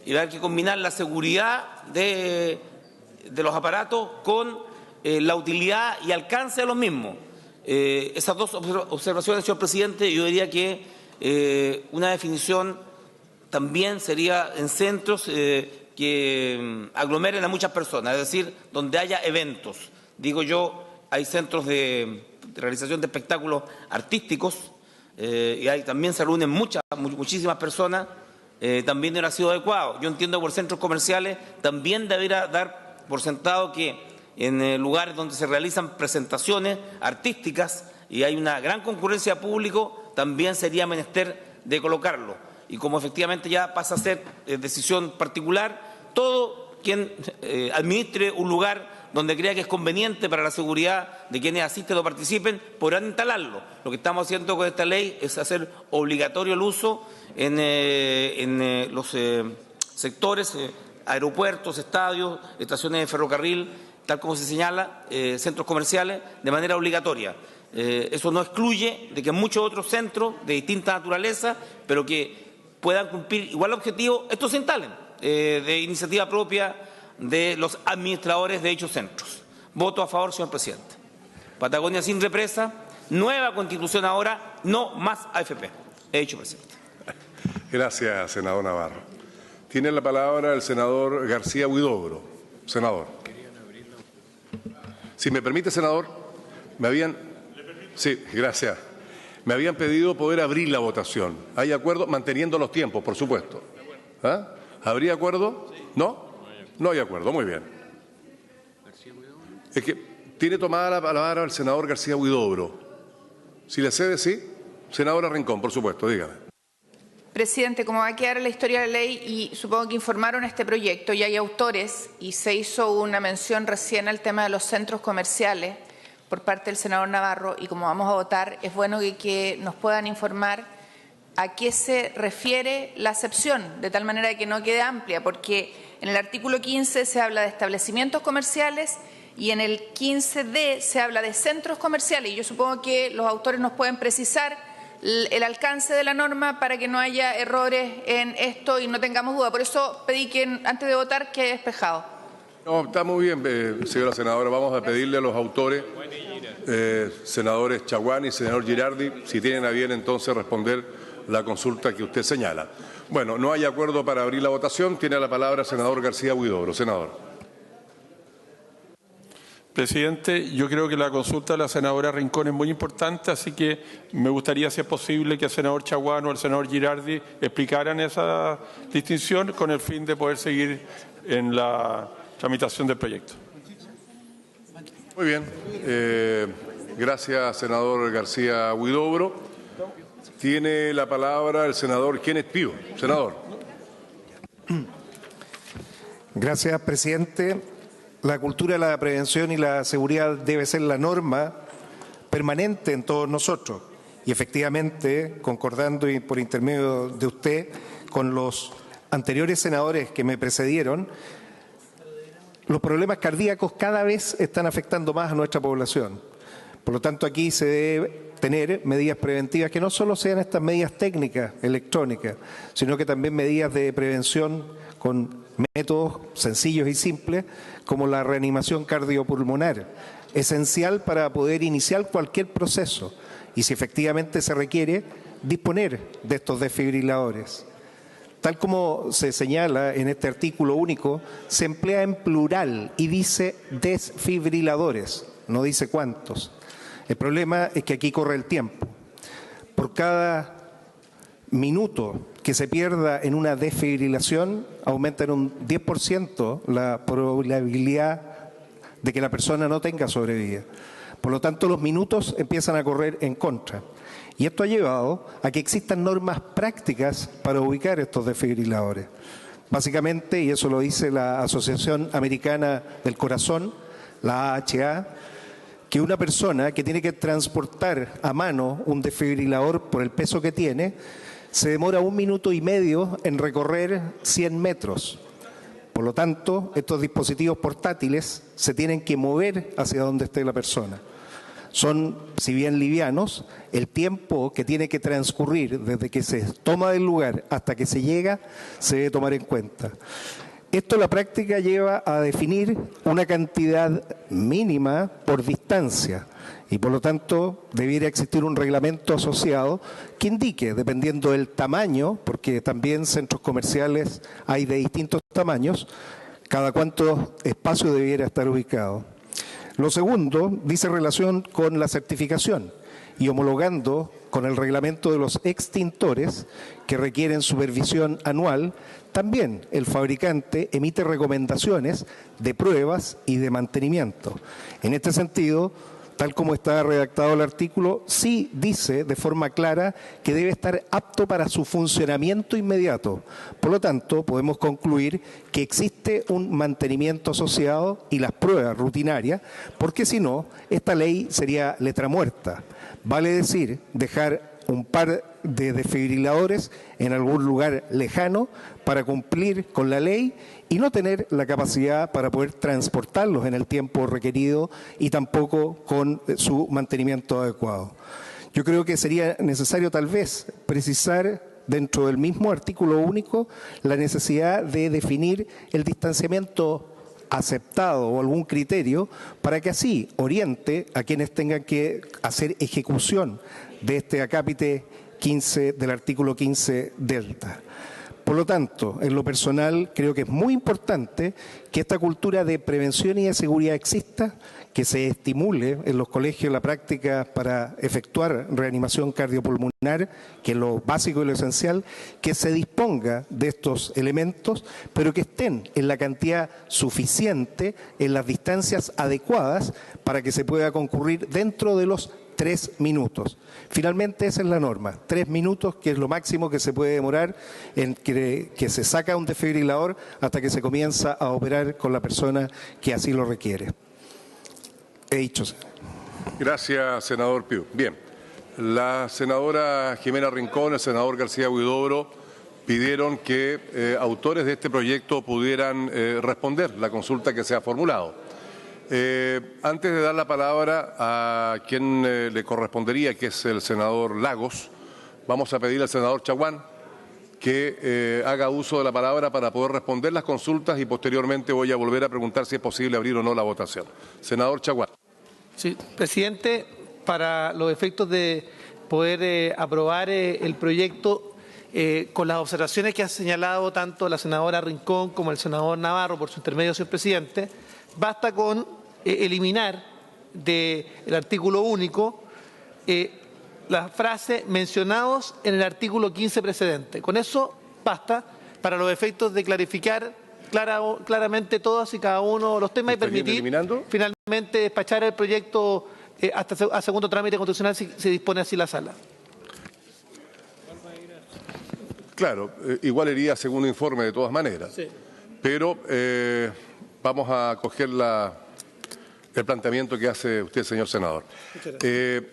y va a haber que combinar la seguridad de los aparatos con la utilidad y alcance de los mismos. Esas dos observaciones, señor presidente, yo diría que una definición también sería en centros que aglomeren a muchas personas, es decir, donde haya eventos. Digo yo, hay centros de realización de espectáculos artísticos y ahí también se reúnen muchísimas personas, también no ha sido adecuado. Yo entiendo que por centros comerciales también debería dar por sentado que en lugares donde se realizan presentaciones artísticas y hay una gran concurrencia de público, también sería menester de colocarlo. Y como efectivamente ya pasa a ser decisión particular, todo quien administre un lugar donde crea que es conveniente para la seguridad de quienes asisten o participen, podrán instalarlo. Lo que estamos haciendo con esta ley es hacer obligatorio el uso en los sectores, aeropuertos, estadios, estaciones de ferrocarril, tal como se señala, centros comerciales, de manera obligatoria. Eso no excluye de que muchos otros centros de distinta naturaleza, pero que puedan cumplir igual objetivo, estos se instalen de iniciativa propia de los administradores de dichos centros. Voto a favor, señor presidente. Patagonia sin represa, nueva constitución ahora, no más AFP. He dicho, presidente. Gracias, senador Navarro. Tiene la palabra el senador García Huidobro. Senador. Si me permite, senador, Sí, gracias. Me habían pedido poder abrir la votación. ¿Hay acuerdo? Manteniendo los tiempos, por supuesto. ¿Ah? ¿Habría acuerdo? ¿No? No hay acuerdo. Muy bien. Es que tiene tomada la palabra el senador García Huidobro. Si le cede, sí. Senadora Rincón, por supuesto, dígame. Presidente, como va a quedar en la historia de la ley y supongo que informaron este proyecto y hay autores y se hizo una mención recién al tema de los centros comerciales por parte del senador Navarro y como vamos a votar es bueno que nos puedan informar a qué se refiere la acepción, de tal manera que no quede amplia, porque en el artículo 15 se habla de establecimientos comerciales y en el 15D se habla de centros comerciales y yo supongo que los autores nos pueden precisar el alcance de la norma para que no haya errores en esto y no tengamos duda. Por eso pedí que antes de votar quede despejado. No, está muy bien, señora senadora. Vamos a pedirle a los autores, senadores Chaguán y senador Girardi, si tienen a bien entonces responder la consulta que usted señala. Bueno, no hay acuerdo para abrir la votación. Tiene la palabra el senador García Huidobro. Senador. Presidente, yo creo que la consulta de la senadora Rincón es muy importante, así que me gustaría, si es posible, que el senador Chaguán o el senador Girardi explicaran esa distinción con el fin de poder seguir en la tramitación del proyecto. Muy bien. Gracias, senador García Huidobro. Tiene la palabra el senador Kenneth Pío. Senador. Gracias, presidente. La cultura de la prevención y la seguridad debe ser la norma permanente en todos nosotros. Y efectivamente, concordando y por intermedio de usted con los anteriores senadores que me precedieron, los problemas cardíacos cada vez están afectando más a nuestra población. Por lo tanto, aquí se debe tener medidas preventivas que no solo sean estas medidas técnicas, electrónicas, sino que también medidas de prevención con métodos sencillos y simples como la reanimación cardiopulmonar, esencial para poder iniciar cualquier proceso y, si efectivamente se requiere, disponer de estos desfibriladores. Tal como se señala en este artículo único, se emplea en plural y dice desfibriladores, no dice cuántos. El problema es que aquí corre el tiempo. Por cada minuto que se pierda en una desfibrilación, aumenta en un 10% la probabilidad de que la persona no tenga sobrevida. Por lo tanto, los minutos empiezan a correr en contra. Y esto ha llevado a que existan normas prácticas para ubicar estos desfibriladores. Básicamente, y eso lo dice la Asociación Americana del Corazón, la AHA, que una persona que tiene que transportar a mano un desfibrilador por el peso que tiene, se demora 1 minuto y medio en recorrer 100 metros. Por lo tanto, estos dispositivos portátiles se tienen que mover hacia donde esté la persona. Son, si bien livianos, el tiempo que tiene que transcurrir desde que se toma del lugar hasta que se llega se debe tomar en cuenta. Esto en la práctica lleva a definir una cantidad mínima por distancia y por lo tanto debiera existir un reglamento asociado que indique, dependiendo del tamaño, porque también centros comerciales hay de distintos tamaños, cada cuánto espacio debiera estar ubicado. Lo segundo dice relación con la certificación y homologando con el reglamento de los extintores que requieren supervisión anual. También el fabricante emite recomendaciones de pruebas y de mantenimiento. En este sentido, tal como está redactado el artículo, sí dice de forma clara que debe estar apto para su funcionamiento inmediato. Por lo tanto, podemos concluir que existe un mantenimiento asociado y las pruebas rutinarias, porque si no, esta ley sería letra muerta. Vale decir, dejar un par de desfibriladores en algún lugar lejano para cumplir con la ley y no tener la capacidad para poder transportarlos en el tiempo requerido y tampoco con su mantenimiento adecuado. Yo creo que sería necesario tal vez precisar dentro del mismo artículo único la necesidad de definir el distanciamiento aceptado o algún criterio para que así oriente a quienes tengan que hacer ejecución de este acápite 15 del artículo 15 delta. Por lo tanto, en lo personal, creo que es muy importante que esta cultura de prevención y de seguridad exista, que se estimule en los colegios la práctica para efectuar reanimación cardiopulmonar, que es lo básico y lo esencial, que se disponga de estos elementos, pero que estén en la cantidad suficiente, en las distancias adecuadas, para que se pueda concurrir dentro de los 3 minutos. Finalmente esa es la norma, 3 minutos, que es lo máximo que se puede demorar en que se saca un desfibrilador hasta que se comienza a operar con la persona que así lo requiere. He dicho. Gracias, senador Piu. Bien, la senadora Jimena Rincón, el senador García Huidobro pidieron que autores de este proyecto pudieran responder la consulta que se ha formulado. Antes de dar la palabra a quien le correspondería, que es el senador Lagos, vamos a pedir al senador Chaguán que haga uso de la palabra para poder responder las consultas y posteriormente voy a volver a preguntar si es posible abrir o no la votación. Senador Chaguán. Sí, presidente, para los efectos de poder aprobar el proyecto, con las observaciones que ha señalado tanto la senadora Rincón como el senador Navarro por su intermedio, señor presidente, basta con eliminar del artículo único la frase mencionados en el artículo 15 precedente. Con eso basta para los efectos de clarificar claramente todos y cada uno de los temas y permitir finalmente despachar el proyecto hasta a segundo trámite constitucional si se dispone así la sala. Claro, igual iría segundo informe de todas maneras, sí. Pero vamos a coger el planteamiento que hace usted, señor senador.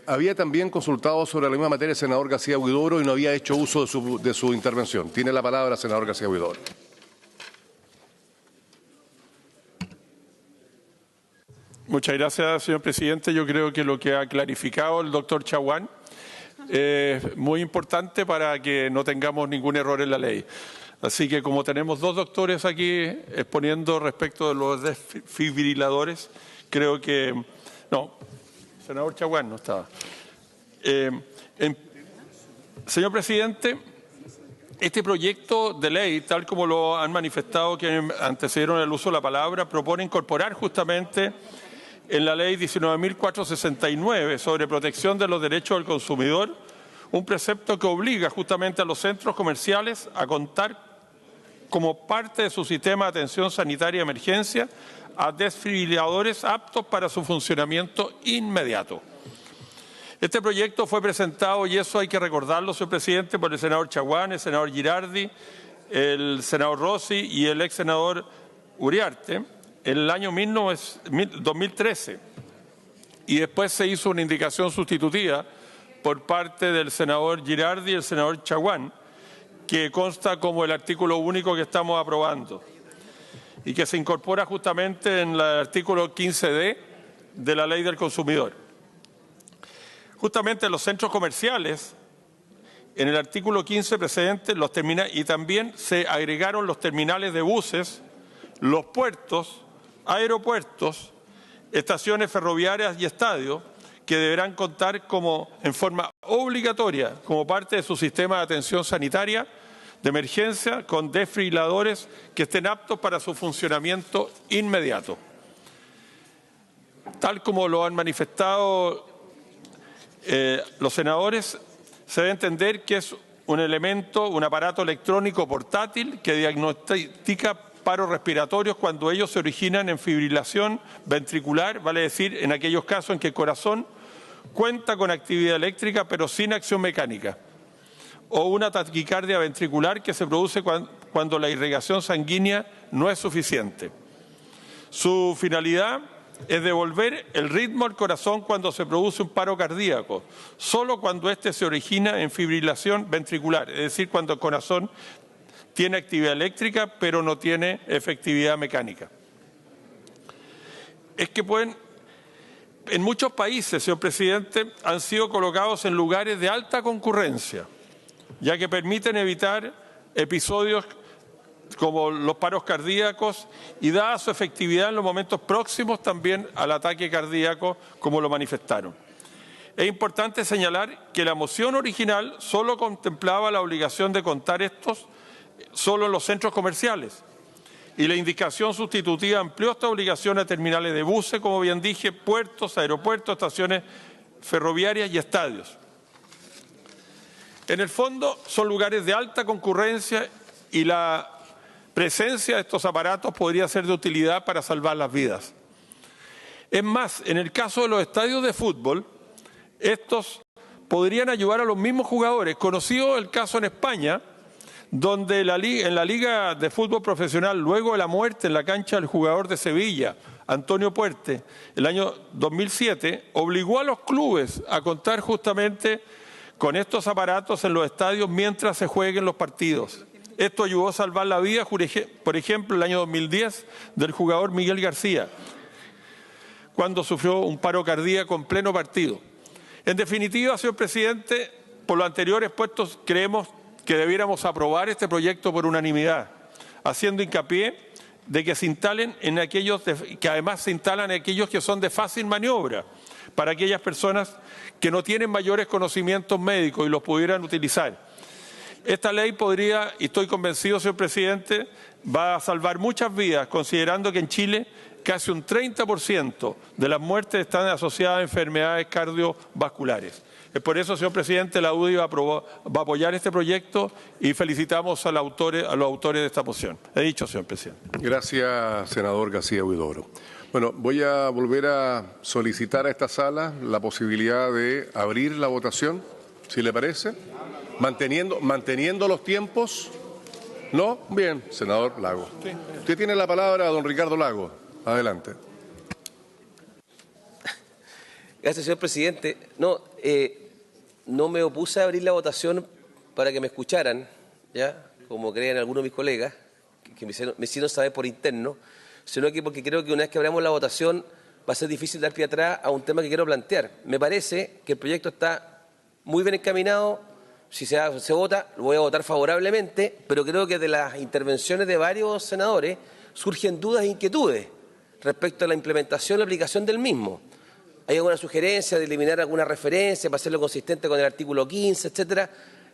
Había también consultado sobre la misma materia el senador García Huidobro y no había hecho uso de su intervención. Tiene la palabra, senador García Huidobro. Muchas gracias, señor presidente. Yo creo que lo que ha clarificado el doctor Chaguán es muy importante para que no tengamos ningún error en la ley. Así que como tenemos 2 doctores aquí exponiendo respecto de los desfibriladores, creo que... No, senador Chaguán no estaba. Señor presidente, este proyecto de ley, tal como lo han manifestado quienes antecedieron el uso de la palabra, propone incorporar justamente en la ley 19.469 sobre protección de los derechos del consumidor un precepto que obliga justamente a los centros comerciales a contar como parte de su sistema de atención sanitaria de emergencia a desfibriladores aptos para su funcionamiento inmediato. Este proyecto fue presentado, y eso hay que recordarlo, señor presidente, por el senador Chaguán, el senador Girardi, el senador Rossi y el ex senador Uriarte, en el año 2013 y después se hizo una indicación sustitutiva por parte del senador Girardi y el senador Chaguán, que consta como el artículo único que estamos aprobando y que se incorpora justamente en el artículo 15D de la Ley del Consumidor. Justamente los centros comerciales, en el artículo 15 precedente, y también se agregaron los terminales de buses, los puertos, aeropuertos, estaciones ferroviarias y estadios, que deberán contar en forma obligatoria como parte de su sistema de atención sanitaria de emergencia con desfibriladores que estén aptos para su funcionamiento inmediato. Tal como lo han manifestado los senadores, se debe entender que es un aparato electrónico portátil que diagnostica paros respiratorios cuando ellos se originan en fibrilación ventricular, vale decir, en aquellos casos en que el corazón cuenta con actividad eléctrica pero sin acción mecánica, o una taquicardia ventricular que se produce cuando la irrigación sanguínea no es suficiente. Su finalidad es devolver el ritmo al corazón cuando se produce un paro cardíaco, solo cuando éste se origina en fibrilación ventricular, es decir, cuando el corazón tiene actividad eléctrica pero no tiene efectividad mecánica. Es que en muchos países, señor presidente, han sido colocados en lugares de alta concurrencia, ya que permiten evitar episodios como los paros cardíacos y dada su efectividad en los momentos próximos también al ataque cardíaco, como lo manifestaron. Es importante señalar que la moción original solo contemplaba la obligación de contar estos solo en los centros comerciales y la indicación sustitutiva amplió esta obligación a terminales de buses, como bien dije, puertos, aeropuertos, estaciones ferroviarias y estadios. En el fondo son lugares de alta concurrencia y la presencia de estos aparatos podría ser de utilidad para salvar las vidas. Es más, en el caso de los estadios de fútbol, estos podrían ayudar a los mismos jugadores. Conocido el caso en España, donde en la Liga de Fútbol Profesional, luego de la muerte en la cancha del jugador de Sevilla, Antonio Puerte, el año 2007, obligó a los clubes a contar justamente con estos aparatos en los estadios mientras se jueguen los partidos. Esto ayudó a salvar la vida, por ejemplo, el año 2010 del jugador Miguel García, cuando sufrió un paro cardíaco en pleno partido. En definitiva, señor presidente, por lo anterior expuesto, creemos que debiéramos aprobar este proyecto por unanimidad, haciendo hincapié de que se instalen en aquellos, que además se instalan en aquellos que son de fácil maniobra, para aquellas personas que no tienen mayores conocimientos médicos y los pudieran utilizar. Esta ley podría, y estoy convencido, señor presidente, va a salvar muchas vidas, considerando que en Chile casi un 30% de las muertes están asociadas a enfermedades cardiovasculares. Es por eso, señor presidente, la UDI va a apoyar este proyecto y felicitamos a los autores de esta moción. He dicho, señor presidente. Gracias, senador García Huidobro. Bueno, voy a volver a solicitar a esta sala la posibilidad de abrir la votación, si le parece, manteniendo los tiempos. ¿No? Bien, senador Lago. Usted tiene la palabra, don Ricardo Lago. Adelante. Gracias, señor presidente. No me opuse a abrir la votación para que me escucharan, ya, como creen algunos de mis colegas, que me hicieron saber por interno, sino que porque creo que una vez que abramos la votación va a ser difícil dar pie atrás a un tema que quiero plantear. Me parece que el proyecto está muy bien encaminado. Si se vota, lo voy a votar favorablemente, pero creo que de las intervenciones de varios senadores surgen dudas e inquietudes respecto a la implementación y la aplicación del mismo. Hay alguna sugerencia de eliminar alguna referencia para hacerlo consistente con el artículo 15, etcétera,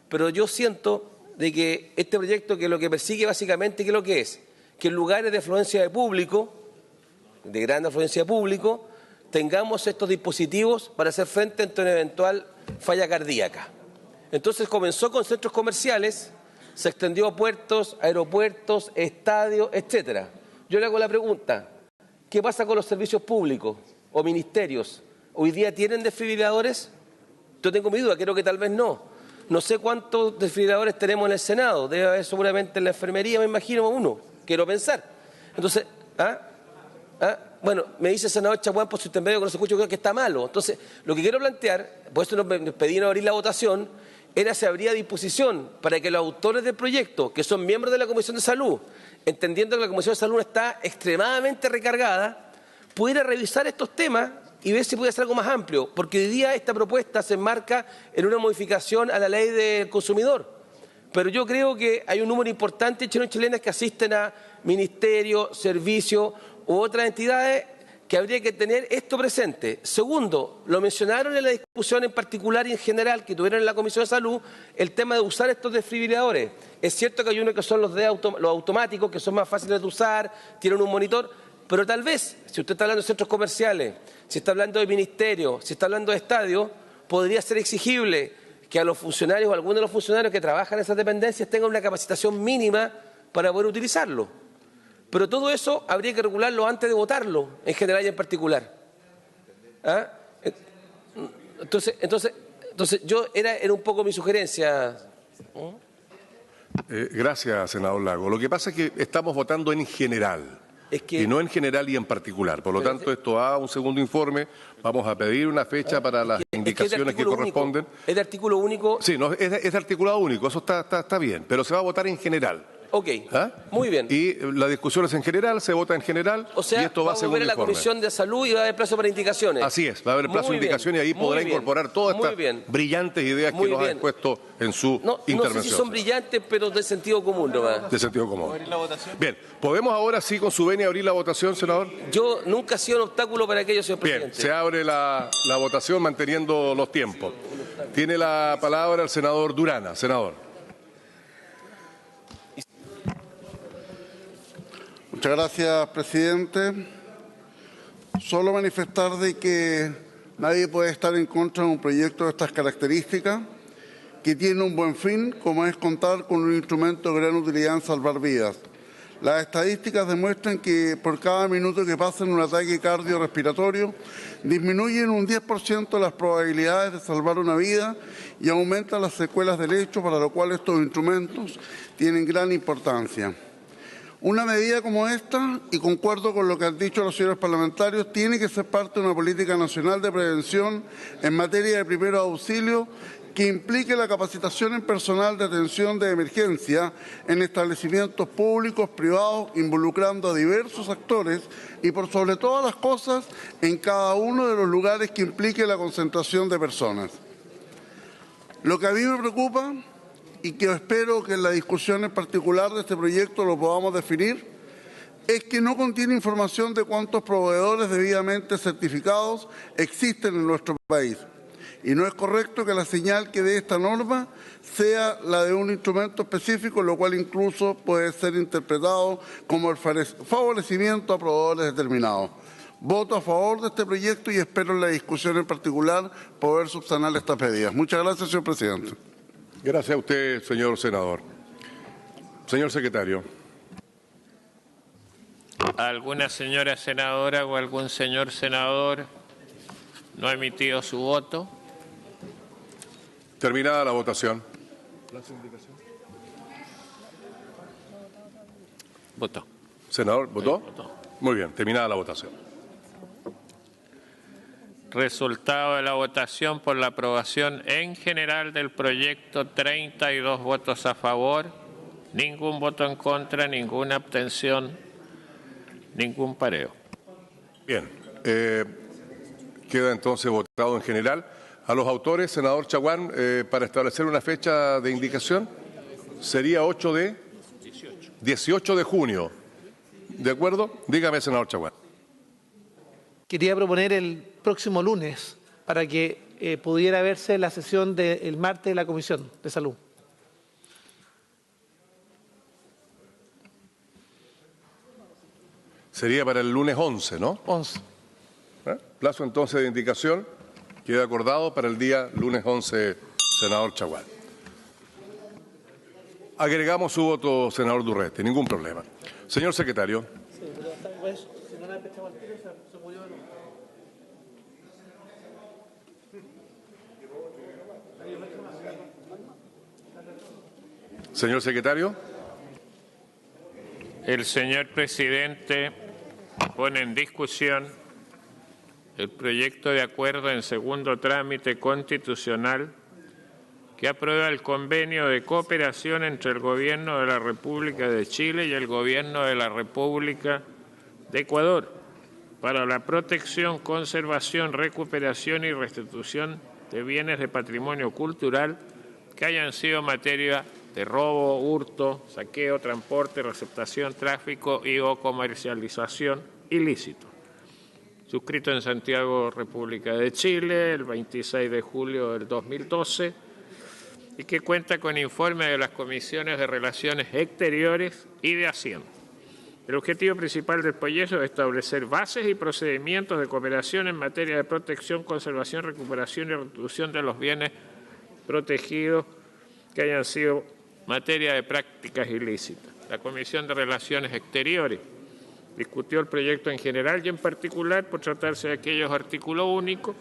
pero yo siento de que este proyecto, que lo que persigue básicamente, ¿qué es lo que es? Que en lugares de afluencia de público, de gran afluencia de público, tengamos estos dispositivos para hacer frente ante una eventual falla cardíaca. Entonces comenzó con centros comerciales, se extendió a puertos, aeropuertos, estadios, etcétera. Yo le hago la pregunta, ¿qué pasa con los servicios públicos o ministerios? ¿Hoy día tienen desfibriladores? Yo tengo mi duda, creo que tal vez no. No sé cuántos desfibriladores tenemos en el Senado, debe haber seguramente en la enfermería, me imagino uno, quiero pensar. Entonces, ¿Ah? Bueno, me dice el senador Chaguán por su intermedio que no se escucha, creo que está malo. Entonces, lo que quiero plantear, por eso nos pedían abrir la votación, era si habría disposición para que los autores del proyecto, que son miembros de la Comisión de Salud, entendiendo que la Comisión de Salud está extremadamente recargada, pudiera revisar estos temas y ver si puede ser algo más amplio, porque hoy día esta propuesta se enmarca en una modificación a la ley del consumidor. Pero yo creo que hay un número importante de chilenos y chilenas que asisten a ministerios, servicios u otras entidades que habría que tener esto presente. Segundo, lo mencionaron en la discusión en particular y en general que tuvieron en la Comisión de Salud, el tema de usar estos desfibriladores. Es cierto que hay unos que son los automáticos, que son más fáciles de usar, tienen un monitor, pero tal vez, si usted está hablando de centros comerciales, si está hablando de ministerios, si está hablando de estadios, podría ser exigible que a los funcionarios o a algunos de los funcionarios que trabajan en esas dependencias tengan una capacitación mínima para poder utilizarlo. Pero todo eso habría que regularlo antes de votarlo, en general y en particular. ¿Ah? Entonces yo era un poco mi sugerencia. Gracias, senador Lago. Lo que pasa es que estamos votando en general. Y no en general y en particular. Por lo tanto, esto va a un segundo informe. Vamos a pedir una fecha para las indicaciones que corresponden. ¿Es de artículo único? Sí, no, es de articulado único, eso está bien, pero se va a votar en general. Ok, ¿Ah? Muy bien. Y la discusión es en general, se vota en general, o sea, y esto va a segundo a la informe. Comisión de Salud y va a haber plazo para indicaciones. Así es, va a haber plazo de indicaciones y ahí podrá incorporar todas estas brillantes ideas que nos ha expuesto en su intervención. No sé si son brillantes, pero de sentido común nomás. De sentido común. Bien, ¿podemos ahora sí con su venia abrir la votación, senador? Yo nunca he sido un obstáculo para aquello, señor presidente. Bien, se abre la votación manteniendo los tiempos. Tiene la palabra el senador Durana. Senador. Muchas gracias, presidente. Solo manifestar de que nadie puede estar en contra de un proyecto de estas características, que tiene un buen fin, como es contar con un instrumento de gran utilidad en salvar vidas. Las estadísticas demuestran que por cada minuto que pasa en un ataque cardiorrespiratorio, disminuyen un 10% las probabilidades de salvar una vida y aumentan las secuelas del hecho, para lo cual estos instrumentos tienen gran importancia. Una medida como esta, y concuerdo con lo que han dicho los señores parlamentarios, tiene que ser parte de una política nacional de prevención en materia de primeros auxilios que implique la capacitación en personal de atención de emergencia en establecimientos públicos, privados, involucrando a diversos actores y, por sobre todas las cosas, en cada uno de los lugares que implique la concentración de personas. Lo que a mí me preocupa, y que espero que en la discusión en particular de este proyecto lo podamos definir, es que no contiene información de cuántos proveedores debidamente certificados existen en nuestro país. Y no es correcto que la señal que dé esta norma sea la de un instrumento específico, lo cual incluso puede ser interpretado como el favorecimiento a proveedores determinados. Voto a favor de este proyecto y espero en la discusión en particular poder subsanar estas medidas. Muchas gracias, señor presidente. Gracias a usted, señor senador. Señor secretario. ¿Alguna señora senadora o algún señor senador no ha emitido su voto? Terminada la votación. Votó. Senador, ¿votó? Sí, votó. Muy bien, terminada la votación. Resultado de la votación por la aprobación en general del proyecto: 32 votos a favor, ningún voto en contra, ninguna abstención, ningún pareo. Bien, queda entonces votado en general. A los autores, senador Chaguán, para establecer una fecha de indicación, sería 18 de junio. ¿De acuerdo? Dígame, senador Chaguán. Quería proponer el próximo lunes para que pudiera verse la sesión del martes de la Comisión de Salud. Sería para el lunes 11, ¿no? 11. Plazo entonces de indicación queda acordado para el día lunes 11, senador Chaguán. Agregamos su voto, senador Durreste, ningún problema. Señor secretario. Señor secretario. El señor presidente pone en discusión el proyecto de acuerdo en segundo trámite constitucional que aprueba el convenio de cooperación entre el Gobierno de la República de Chile y el Gobierno de la República de Ecuador para la protección, conservación, recuperación y restitución de bienes de patrimonio cultural que hayan sido materia de robo, hurto, saqueo, transporte, receptación, tráfico y o comercialización ilícito. Suscrito en Santiago, República de Chile, el 26 de julio del 2012, y que cuenta con informe de las Comisiones de Relaciones Exteriores y de Hacienda. El objetivo principal del proyecto es establecer bases y procedimientos de cooperación en materia de protección, conservación, recuperación y restitución de los bienes protegidos que hayan sido materia de prácticas ilícitas. La Comisión de Relaciones Exteriores discutió el proyecto en general y en particular por tratarse de aquellos artículos únicos,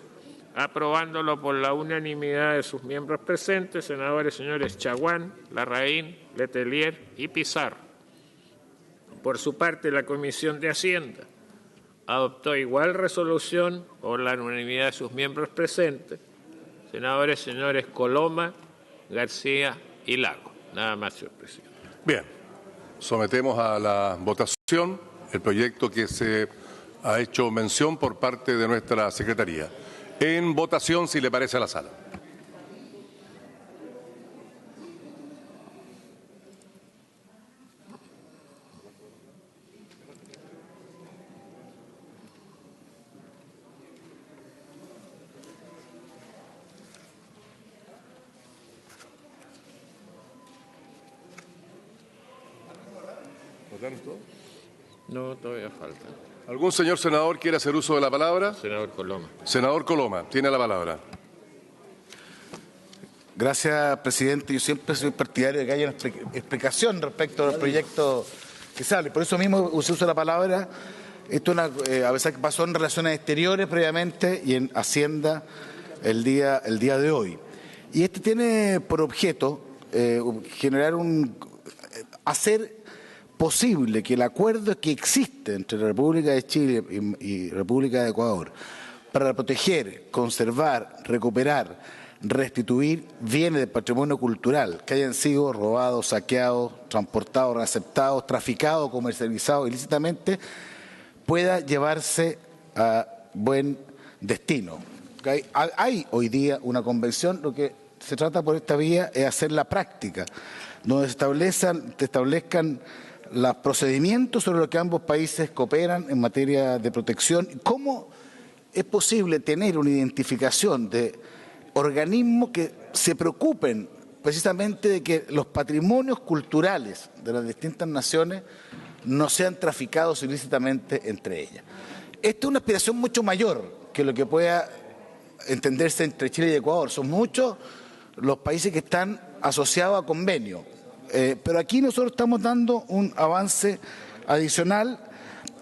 aprobándolo por la unanimidad de sus miembros presentes, senadores señores Chaguán, Larraín, Letelier y Pizarro. Por su parte, la Comisión de Hacienda adoptó igual resolución por la unanimidad de sus miembros presentes, senadores señores Coloma, García y Lago. Nada más, señor presidente. Bien, sometemos a la votación el proyecto que se ha hecho mención por parte de nuestra Secretaría. En votación, si le parece, a la sala. ¿Votaron todos? No, todavía falta. ¿Algún señor senador quiere hacer uso de la palabra? Senador Coloma. Senador Coloma, tiene la palabra. Gracias, presidente. Yo siempre soy partidario de que haya una explicación respecto al proyecto que sale. Por eso mismo usé uso de la palabra. Esto a pesar que pasó en Relaciones Exteriores previamente y en Hacienda el día de hoy. Y este tiene por objeto hacer posible que el acuerdo que existe entre la República de Chile y República de Ecuador para proteger, conservar, recuperar, restituir bienes de patrimonio cultural que hayan sido robados, saqueados, transportados, receptados, traficados, comercializados ilícitamente, pueda llevarse a buen destino. Hay hoy día una convención, lo que se trata por esta vía es hacer la práctica, donde se establezcan los procedimientos sobre los que ambos países cooperan en materia de protección. ¿Cómo es posible tener una identificación de organismos que se preocupen precisamente de que los patrimonios culturales de las distintas naciones no sean traficados ilícitamente entre ellas? Esta es una aspiración mucho mayor que lo que pueda entenderse entre Chile y Ecuador. Son muchos los países que están asociados a convenios. Pero aquí nosotros estamos dando un avance adicional,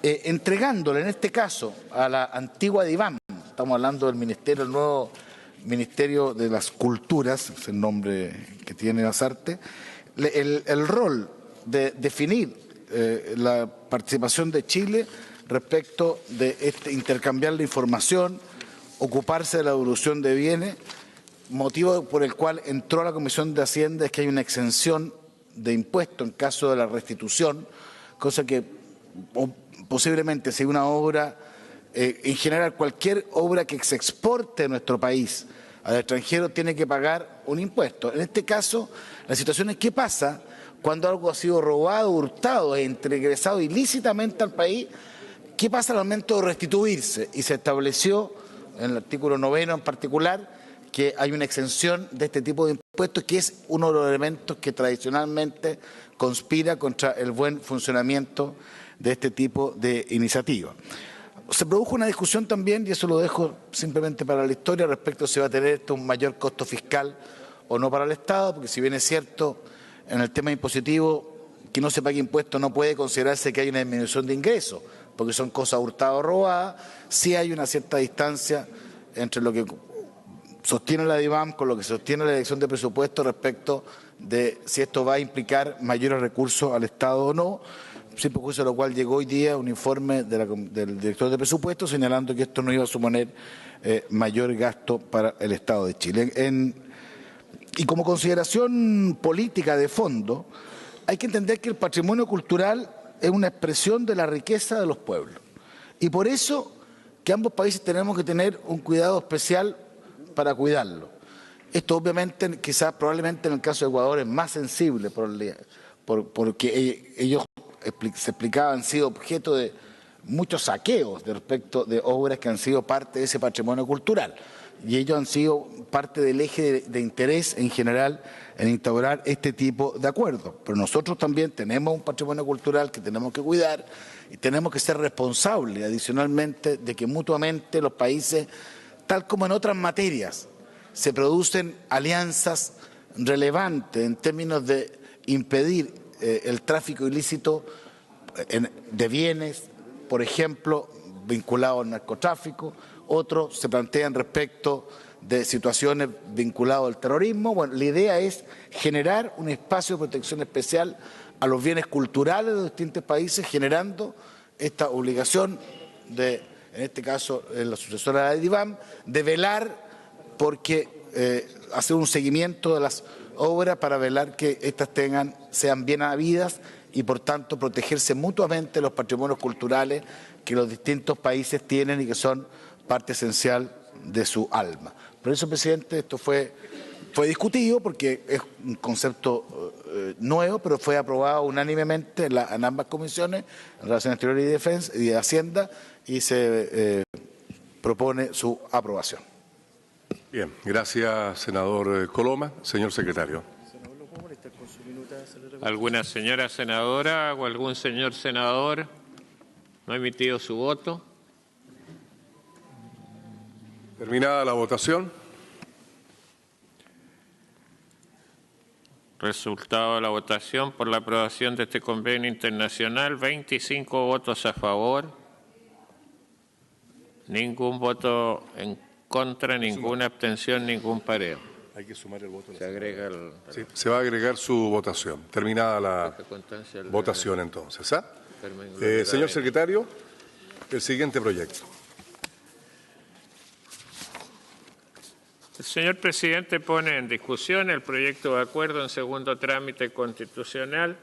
entregándole en este caso a la antigua DIVAM, estamos hablando del ministerio, el nuevo Ministerio de las Culturas, es el nombre que tiene Lasarte, el rol de definir la participación de Chile respecto de intercambiar la información, ocuparse de la devolución de bienes, motivo por el cual entró a la Comisión de Hacienda es que hay una exención de impuesto en caso de la restitución, cosa que posiblemente si una obra, en general cualquier obra que se exporte de nuestro país al extranjero tiene que pagar un impuesto. En este caso, la situación es qué pasa cuando algo ha sido robado, hurtado e ingresado ilícitamente al país, qué pasa al momento de restituirse. Y se estableció en el artículo 9 en particular que hay una exención de este tipo de impuestos, que es uno de los elementos que tradicionalmente conspira contra el buen funcionamiento de este tipo de iniciativas. Se produjo una discusión también, y eso lo dejo simplemente para la historia, respecto a si va a tener esto un mayor costo fiscal o no para el Estado, porque si bien es cierto, en el tema impositivo, que no se pague impuesto no puede considerarse que hay una disminución de ingresos, porque son cosas hurtadas o robadas, sí hay una cierta distancia entre lo que sostiene la DIVAM con lo que sostiene la Dirección de Presupuesto respecto de si esto va a implicar mayores recursos al Estado o no. sin perjuicio de lo cual llegó hoy día un informe del director de presupuesto señalando que esto no iba a suponer mayor gasto para el Estado de Chile. Y como consideración política de fondo, hay que entender que el patrimonio cultural es una expresión de la riqueza de los pueblos. Y por eso que ambos países tenemos que tener un cuidado especial para cuidarlo. Esto obviamente, quizás probablemente en el caso de Ecuador es más sensible porque ellos se explicaban, han sido objeto de muchos saqueos respecto de obras que han sido parte de ese patrimonio cultural. Y ellos han sido parte del eje de interés en general en instaurar este tipo de acuerdos. Pero nosotros también tenemos un patrimonio cultural que tenemos que cuidar y tenemos que ser responsables adicionalmente de que mutuamente los países, tal como en otras materias, se producen alianzas relevantes en términos de impedir el tráfico ilícito de bienes, por ejemplo, vinculados al narcotráfico. Otros se plantean respecto de situaciones vinculadas al terrorismo. Bueno, la idea es generar un espacio de protección especial a los bienes culturales de los distintos países, generando esta obligación de, en este caso, la sucesora de DIVAM, de velar porque hacer un seguimiento de las obras para velar que estas sean bien habidas y, por tanto, protegerse mutuamente los patrimonios culturales que los distintos países tienen y que son parte esencial de su alma. Por eso, presidente, esto fue discutido porque es un concepto nuevo, pero fue aprobado unánimemente en ambas comisiones, en Relaciones Exteriores y Defensa y de Hacienda, y se propone su aprobación. Bien, gracias, senador Coloma. Señor secretario. ¿Alguna señora senadora o algún señor senador no ha emitido su voto? Terminada la votación. Resultado de la votación por la aprobación de este convenio internacional: 25 votos a favor, ningún voto en contra, ninguna abstención, ningún pareo. Hay que sumar el voto. Se agrega sí, se va a agregar su votación. Terminada la votación entonces. Señor secretario, el siguiente proyecto. El señor presidente pone en discusión el proyecto de acuerdo en segundo trámite constitucional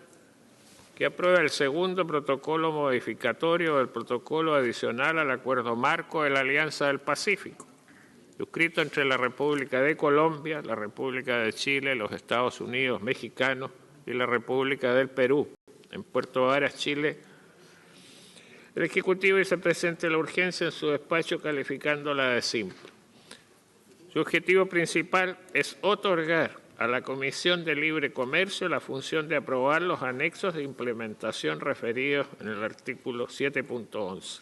que aprueba el segundo protocolo modificatorio del protocolo adicional al acuerdo marco de la Alianza del Pacífico, suscrito entre la República de Colombia, la República de Chile, los Estados Unidos mexicanos y la República del Perú, en Puerto Varas, Chile. El Ejecutivo hizo presente la urgencia en su despacho calificándola de simple. Su objetivo principal es otorgar a la Comisión de Libre Comercio la función de aprobar los anexos de implementación referidos en el artículo 7.11.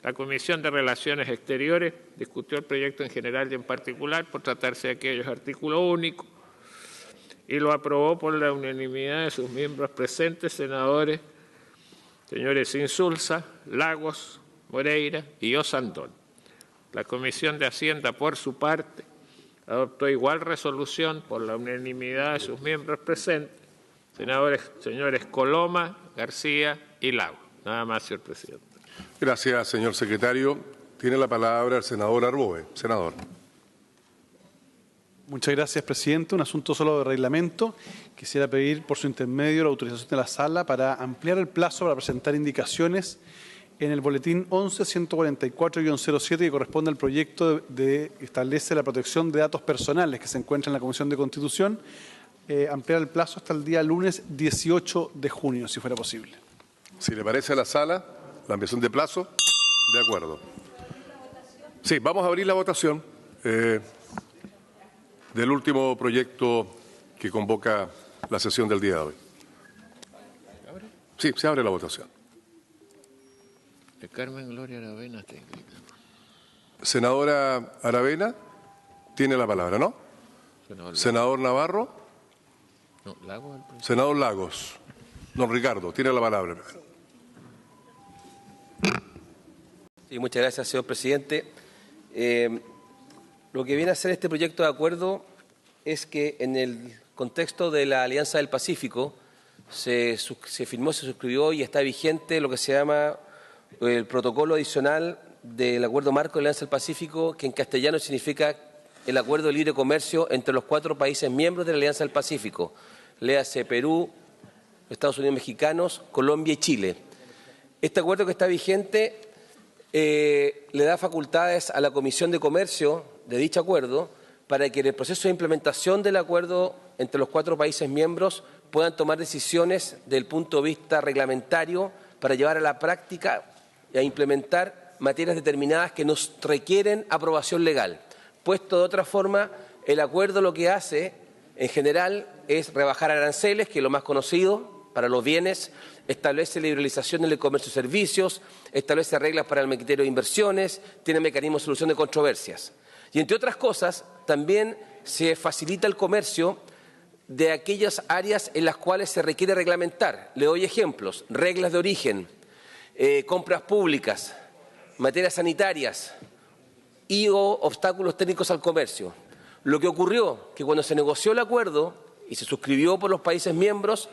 La Comisión de Relaciones Exteriores discutió el proyecto en general y en particular por tratarse de aquellos artículos únicos y lo aprobó por la unanimidad de sus miembros presentes, señores Insulza, Lagos, Moreira y Osandón. La Comisión de Hacienda, por su parte, adoptó igual resolución por la unanimidad de sus miembros presentes, señores Coloma, García y Lago. Nada más, señor presidente. Gracias, señor secretario. Tiene la palabra el senador Arboe. Senador. Muchas gracias, presidente. Un asunto solo de reglamento. Quisiera pedir por su intermedio la autorización de la sala para ampliar el plazo para presentar indicaciones en el boletín 11-144-07 que corresponde al proyecto que establece la protección de datos personales que se encuentra en la Comisión de Constitución, ampliar el plazo hasta el día lunes 18 de junio, si fuera posible. Si le parece a la sala, la ampliación de plazo, de acuerdo. Sí, vamos a abrir la votación del último proyecto que convoca la sesión del día de hoy. Sí, se abre la votación. De Carmen Gloria Aravena. Senadora Aravena, tiene la palabra, ¿no? Senador Navarro. No, Lagos. Senador Lagos. Don Ricardo, tiene la palabra. Sí, muchas gracias, señor presidente. Lo que viene a hacer este proyecto de acuerdo es que en el contexto de la Alianza del Pacífico se firmó, se suscribió y está vigente lo que se llama el protocolo adicional del Acuerdo Marco de la Alianza del Pacífico, que en castellano significa el Acuerdo de Libre Comercio entre los 4 países miembros de la Alianza del Pacífico, léase Perú, Estados Unidos mexicanos, Colombia y Chile. Este acuerdo que está vigente le da facultades a la Comisión de Comercio de dicho acuerdo para que en el proceso de implementación del acuerdo entre los 4 países miembros puedan tomar decisiones desde el punto de vista reglamentario para llevar a la práctica y a implementar materias determinadas que nos requieren aprobación legal. Puesto de otra forma, el acuerdo lo que hace, en general, es rebajar aranceles, que es lo más conocido para los bienes, establece liberalización en el comercio de servicios, establece reglas para el criterio de inversiones, tiene mecanismos de solución de controversias. Y entre otras cosas, también se facilita el comercio de aquellas áreas en las cuales se requiere reglamentar. Le doy ejemplos: reglas de origen, compras públicas, materias sanitarias y obstáculos técnicos al comercio. Lo que ocurrió, que cuando se negoció el acuerdo y se suscribió por los países miembros,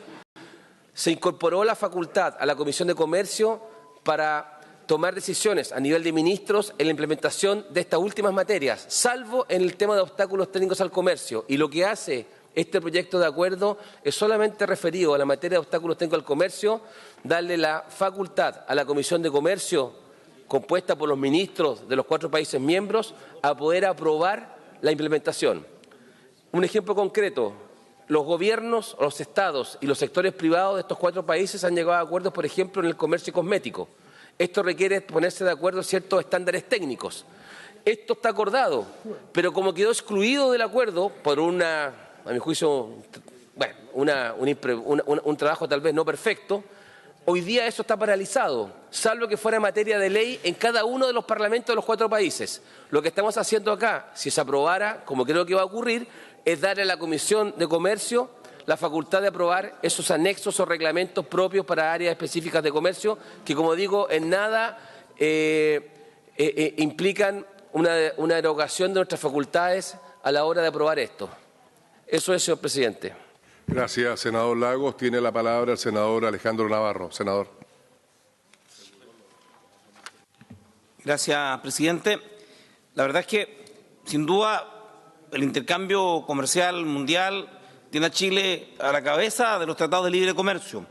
se incorporó la facultad a la Comisión de Comercio para tomar decisiones a nivel de ministros en la implementación de estas últimas materias, salvo en el tema de obstáculos técnicos al comercio. Y lo que hace este proyecto de acuerdo es solamente referido a la materia de obstáculos técnicos al comercio, darle la facultad a la Comisión de Comercio, compuesta por los ministros de los 4 países miembros, a poder aprobar la implementación. Un ejemplo concreto: los gobiernos, los estados y los sectores privados de estos 4 países han llegado a acuerdos, por ejemplo, en el comercio cosmético. Esto requiere ponerse de acuerdo en ciertos estándares técnicos. Esto está acordado, pero como quedó excluido del acuerdo por a mi juicio, un trabajo tal vez no perfecto, hoy día eso está paralizado, salvo que fuera materia de ley en cada uno de los parlamentos de los 4 países. Lo que estamos haciendo acá, si se aprobara, como creo que va a ocurrir, es darle a la Comisión de Comercio la facultad de aprobar esos anexos o reglamentos propios para áreas específicas de comercio, que, como digo, en nada implican una derogación de nuestras facultades a la hora de aprobar esto. Eso es, señor presidente. Gracias, senador Lagos. Tiene la palabra el senador Alejandro Navarro. Senador. Gracias, presidente. La verdad es que, sin duda, el intercambio comercial mundial tiene a Chile a la cabeza de los tratados de libre comercio.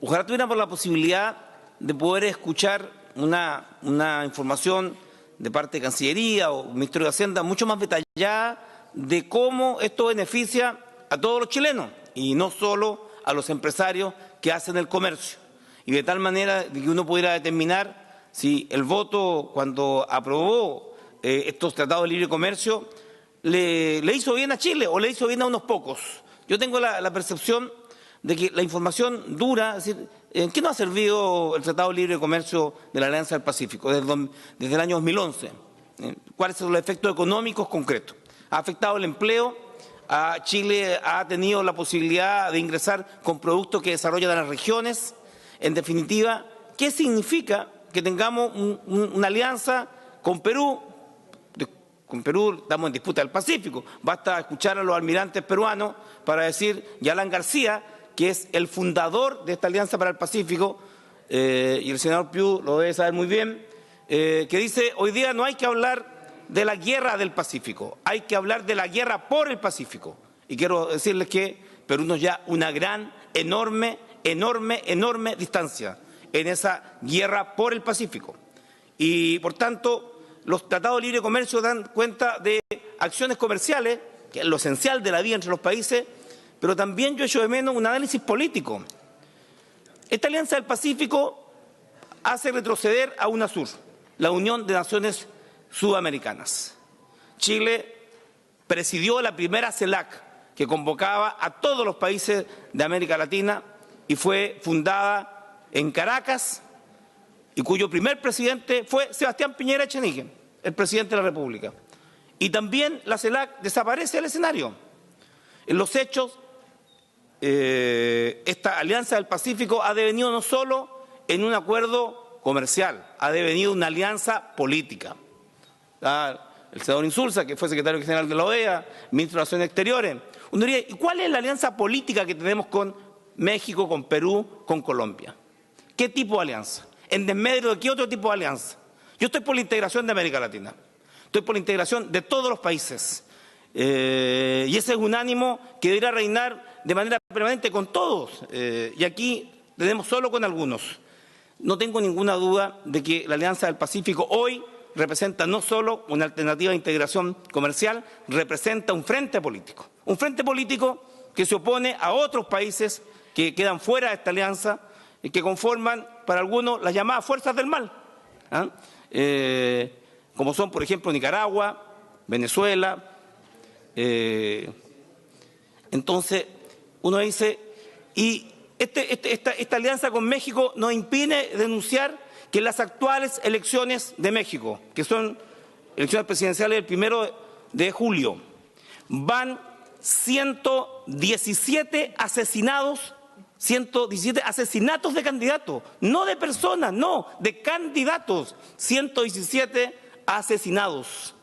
Ojalá tuviéramos la posibilidad de poder escuchar una información de parte de Cancillería o Ministerio de Hacienda mucho más detallada de cómo esto beneficia a todos los chilenos y no solo a los empresarios que hacen el comercio. Y de tal manera que uno pudiera determinar si el voto, cuando aprobó estos tratados de libre comercio, le hizo bien a Chile o le hizo bien a unos pocos. Yo tengo la percepción de que la información dura, es decir, ¿en qué nos ha servido el Tratado de Libre Comercio de la Alianza del Pacífico desde el año 2011? ¿Cuáles son los efectos económicos concretos? ¿Ha afectado el empleo? Chile ha tenido la posibilidad de ingresar con productos que desarrollan las regiones. En definitiva, ¿qué significa que tengamos una alianza con Perú? Con Perú estamos en disputa del Pacífico. Basta escuchar a los almirantes peruanos para decir, y Alan García, que es el fundador de esta Alianza para el Pacífico, y el senador Piu lo debe saber muy bien, que dice, hoy día no hay que hablar de la guerra del Pacífico, hay que hablar de la guerra por el Pacífico. Y quiero decirles que Perú nos lleva una gran, enorme distancia en esa guerra por el Pacífico. Y, por tanto, los tratados de libre comercio dan cuenta de acciones comerciales, que es lo esencial de la vida entre los países, pero también yo echo de menos un análisis político. Esta Alianza del Pacífico hace retroceder a UNASUR, la Unión de Naciones Sudamericanas. Chile presidió la primera CELAC, que convocaba a todos los países de América Latina y fue fundada en Caracas, y cuyo primer presidente fue Sebastián Piñera Echenique, el presidente de la República. Y también la CELAC desaparece del escenario. En los hechos, esta Alianza del Pacífico ha devenido no solo en un acuerdo comercial, ha devenido una alianza política. El senador Insulza, que fue secretario general de la OEA, ministro de Relaciones Exteriores. Uno diría, ¿y cuál es la alianza política que tenemos con México con Perú, con Colombia. ¿Qué tipo de alianza? ¿En desmedro de qué otro tipo de alianza? Yo estoy por la integración de América Latina. Estoy por la integración de todos los países. Y ese es un ánimo que debería reinar de manera permanente con todos. Y aquí tenemos solo con algunos. No tengo ninguna duda de que la Alianza del Pacífico hoy representa no solo una alternativa de integración comercial, representa un frente político. Un frente político que se opone a otros países que quedan fuera de esta alianza y que conforman, para algunos, las llamadas fuerzas del mal, como son, por ejemplo, Nicaragua, Venezuela. Entonces, uno dice, y esta alianza con México nos impide denunciar que las actuales elecciones de México, que son elecciones presidenciales del 1 de julio, van 117 asesinados, 117 asesinatos de candidatos, no de personas, no, de candidatos, 117 asesinados.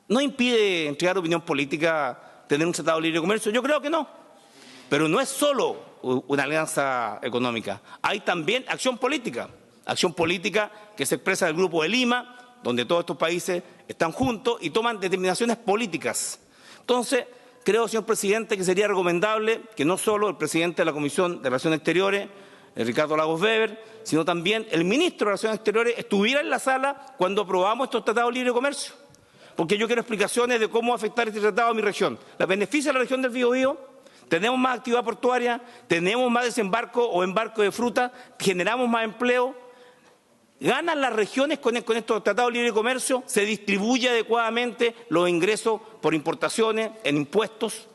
¿No impide entregar opinión política tener un tratado de libre comercio? Yo creo que no. Pero no es solo una alianza económica, hay también acción política que se expresa del Grupo de Lima, donde todos estos países están juntos y toman determinaciones políticas. Entonces, creo, señor presidente, que sería recomendable que no solo el presidente de la Comisión de Relaciones Exteriores, Ricardo Lagos Weber, sino también el ministro de Relaciones Exteriores estuviera en la sala cuando aprobamos estos tratados de libre comercio. Porque yo quiero explicaciones de cómo afectar este tratado a mi región. ¿La beneficia a la región del Biobío? ¿Tenemos más actividad portuaria? ¿Tenemos más desembarco o embarco de fruta? ¿Generamos más empleo? ¿Ganan las regiones con estos tratados de libre comercio? ¿Se distribuye adecuadamente los ingresos por importaciones, en impuestos?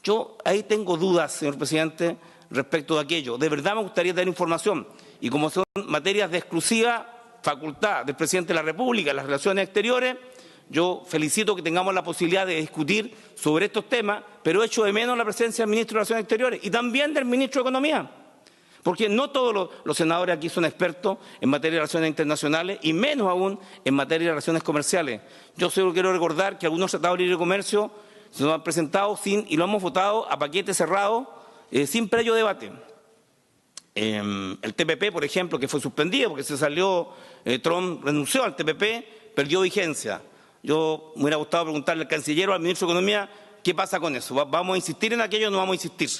Yo ahí tengo dudas, señor presidente, respecto de aquello. De verdad me gustaría tener información. Y como son materias de exclusiva facultad del presidente de la República, las relaciones exteriores, yo felicito que tengamos la posibilidad de discutir sobre estos temas, pero echo de menos la presencia del ministro de Relaciones Exteriores y también del ministro de Economía. Porque no todos los senadores aquí son expertos en materia de relaciones internacionales y menos aún en materia de relaciones comerciales. Yo solo quiero recordar que algunos tratados de libre comercio se nos han presentado y lo hemos votado a paquete cerrado, sin previo debate. El TPP, por ejemplo, que fue suspendido porque se salió, Trump renunció al TPP, perdió vigencia. Yo me hubiera gustado preguntarle al canciller o al ministro de Economía qué pasa con eso. ¿Vamos a insistir en aquello o no vamos a insistir?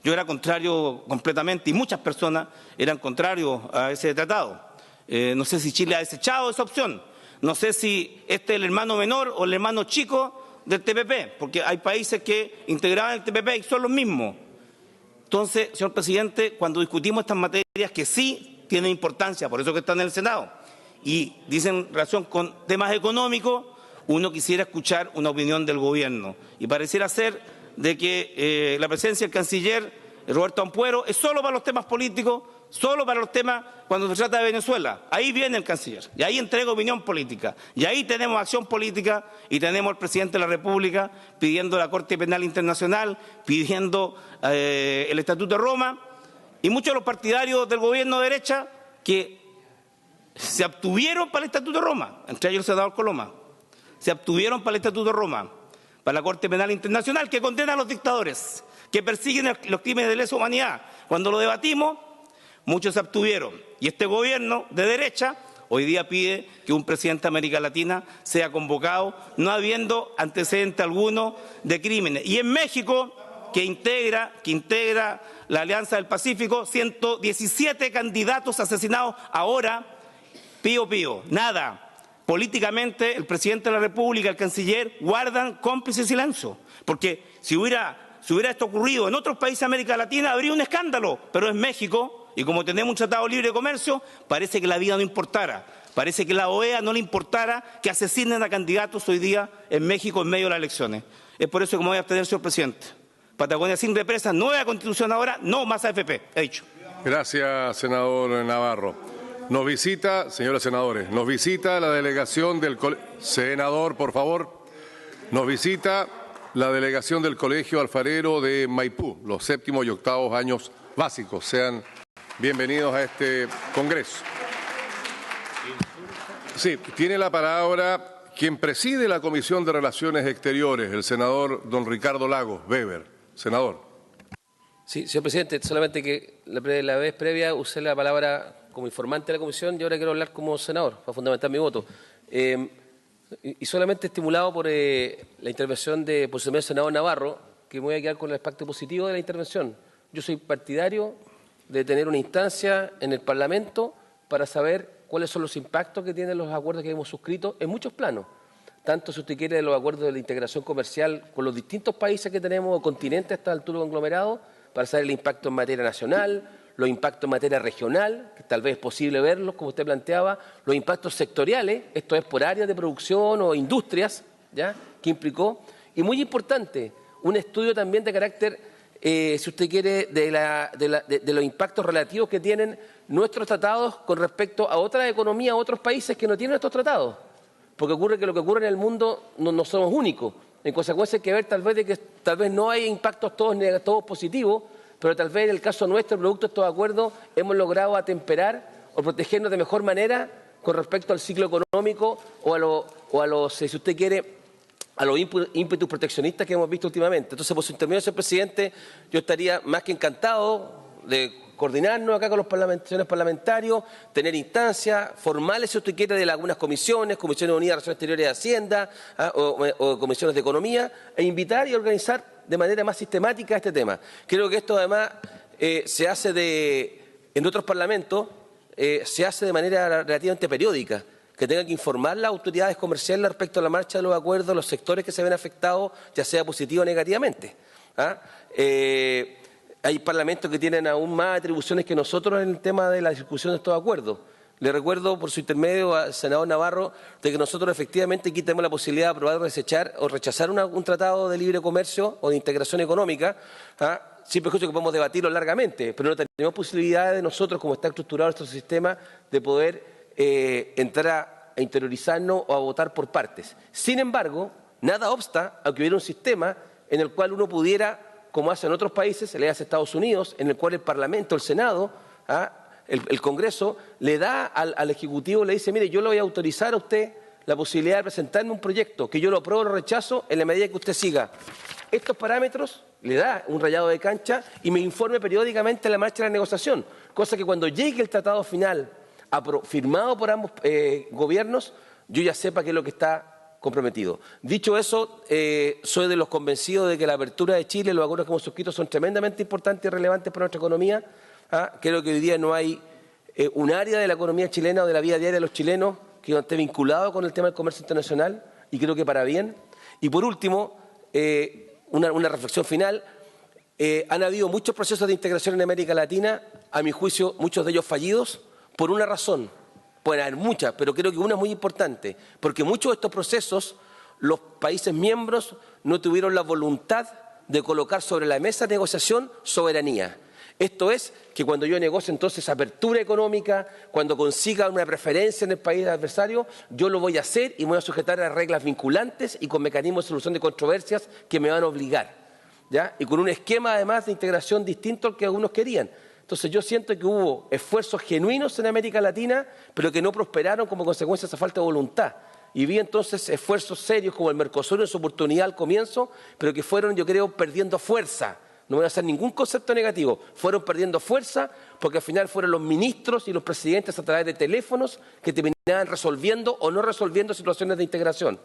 Yo era contrario completamente y muchas personas eran contrarios a ese tratado. No sé si Chile ha desechado esa opción. No sé si este es el hermano menor o el hermano chico del TPP, porque hay países que integraban el TPP y son los mismos. Entonces, señor presidente, cuando discutimos estas materias que sí tienen importancia, por eso que están en el Senado, y dicen relación con temas económicos, uno quisiera escuchar una opinión del gobierno. Y pareciera ser de que la presencia del canciller Roberto Ampuero es solo para los temas políticos, solo para los temas cuando se trata de Venezuela. Ahí viene el canciller y ahí entrega opinión política. Y ahí tenemos acción política y tenemos al presidente de la República pidiendo la Corte Penal Internacional, pidiendo el Estatuto de Roma y muchos de los partidarios del gobierno de derecha que se abstuvieron para el Estatuto de Roma, entre ellos el senador Coloma, se abstuvieron para el Estatuto de Roma, para la Corte Penal Internacional que condena a los dictadores, que persiguen los crímenes de lesa humanidad. Cuando lo debatimos, muchos se abstuvieron. Y este gobierno de derecha hoy día pide que un presidente de América Latina sea convocado, no habiendo antecedente alguno de crímenes. Y en México, que integra la Alianza del Pacífico, 117 candidatos asesinados ahora. Pío, nada. Políticamente, el presidente de la República, el canciller, guardan cómplice silencio. Porque si hubiera esto ocurrido en otros países de América Latina, habría un escándalo. Pero es México, y como tenemos un tratado libre de comercio, parece que la vida no importara. Parece que la OEA no le importara que asesinen a candidatos hoy día en México en medio de las elecciones. Es por eso que me voy a abstener, señor presidente. Patagonia sin represas, nueva constitución ahora, no más AFP, he dicho. Gracias, senador Navarro. Nos visita, señores senadores, nos visita la delegación del senador, por favor, nos visita la delegación del Colegio Alfarero de Maipú, los 7º y 8º años básicos. Sean bienvenidos a este congreso. Sí, tiene la palabra quien preside la Comisión de Relaciones Exteriores, el senador don Ricardo Lagos Weber. Senador. Sí, señor presidente, solamente que la vez previa usé la palabra como informante de la comisión y ahora quiero hablar como senador para fundamentar mi voto. Y solamente estimulado por la intervención por el senador Navarro, que me voy a quedar con el aspecto positivo de la intervención. Yo soy partidario de tener una instancia en el Parlamento para saber cuáles son los impactos que tienen los acuerdos que hemos suscrito en muchos planos. Tanto, si usted quiere, de los acuerdos de la integración comercial con los distintos países que tenemos o continentes a esta altura conglomerados, para saber el impacto en materia nacional, los impactos en materia regional, que tal vez es posible verlos, como usted planteaba, los impactos sectoriales, esto es por áreas de producción o industrias, ¿ya?, que implicó. Y muy importante, un estudio también de carácter, si usted quiere, de los impactos relativos que tienen nuestros tratados con respecto a otras economías, a otros países que no tienen estos tratados. Porque ocurre que lo que ocurre en el mundo no somos únicos. En consecuencia hay que ver tal vez de que tal vez no hay impactos todos positivos, pero tal vez en el caso nuestro, producto de estos acuerdos, hemos logrado atemperar o protegernos de mejor manera con respecto al ciclo económico o a los, si usted quiere, a los ímpetus proteccionistas que hemos visto últimamente. Entonces, por su intermedio, señor presidente, yo estaría más que encantado de coordinarnos acá con los parlamentarios, tener instancias formales, si usted quiere, de algunas comisiones, Comisiones Unidas de Relaciones Exteriores de Hacienda o comisiones de Economía, e invitar y organizar de manera más sistemática este tema. Creo que esto además se hace en otros parlamentos, se hace de manera relativamente periódica, que tengan que informar las autoridades comerciales respecto a la marcha de los acuerdos, los sectores que se ven afectados, ya sea positivo o negativamente. Hay parlamentos que tienen aún más atribuciones que nosotros en el tema de la discusión de estos acuerdos. Le recuerdo, por su intermedio, al senador Navarro, de que nosotros efectivamente aquí tenemos la posibilidad de aprobar, desechar o rechazar un tratado de libre comercio o de integración económica, sin perjuicio que podemos debatirlo largamente, pero no tenemos posibilidad de nosotros, como está estructurado nuestro sistema, de poder entrar a interiorizarnos o a votar por partes. Sin embargo, nada obsta a que hubiera un sistema en el cual uno pudiera, como hacen otros países, le hace Estados Unidos, en el cual el Parlamento, el Senado, el Congreso, le da al Ejecutivo, le dice, mire, yo le voy a autorizar a usted la posibilidad de presentarme un proyecto, que yo lo apruebo o lo rechazo en la medida que usted siga estos parámetros, le da un rayado de cancha y me informe periódicamente en la marcha de la negociación, cosa que cuando llegue el tratado final firmado por ambos gobiernos, yo ya sepa qué es lo que está comprometido. Dicho eso, soy de los convencidos de que la apertura de Chile, los acuerdos que hemos suscrito son tremendamente importantes y relevantes para nuestra economía. Creo que hoy día no hay un área de la economía chilena o de la vida diaria de los chilenos que no esté vinculado con el tema del comercio internacional, y creo que para bien. Y por último, una reflexión final. Han habido muchos procesos de integración en América Latina, a mi juicio muchos de ellos fallidos, por una razón. Pueden haber muchas, pero creo que una es muy importante, porque muchos de estos procesos los países miembros no tuvieron la voluntad de colocar sobre la mesa de negociación soberanía. Esto es que cuando yo negocio entonces apertura económica, cuando consiga una preferencia en el país adversario, yo lo voy a hacer y me voy a sujetar a reglas vinculantes y con mecanismos de solución de controversias que me van a obligar, ¿ya? Y con un esquema además de integración distinto al que algunos querían. Entonces yo siento que hubo esfuerzos genuinos en América Latina, pero que no prosperaron como consecuencia de esa falta de voluntad. Y vi entonces esfuerzos serios como el Mercosur en su oportunidad al comienzo, pero que fueron, yo creo, perdiendo fuerza. No voy a hacer ningún concepto negativo. Fueron perdiendo fuerza porque al final fueron los ministros y los presidentes a través de teléfonos que terminaban resolviendo o no resolviendo situaciones de integración.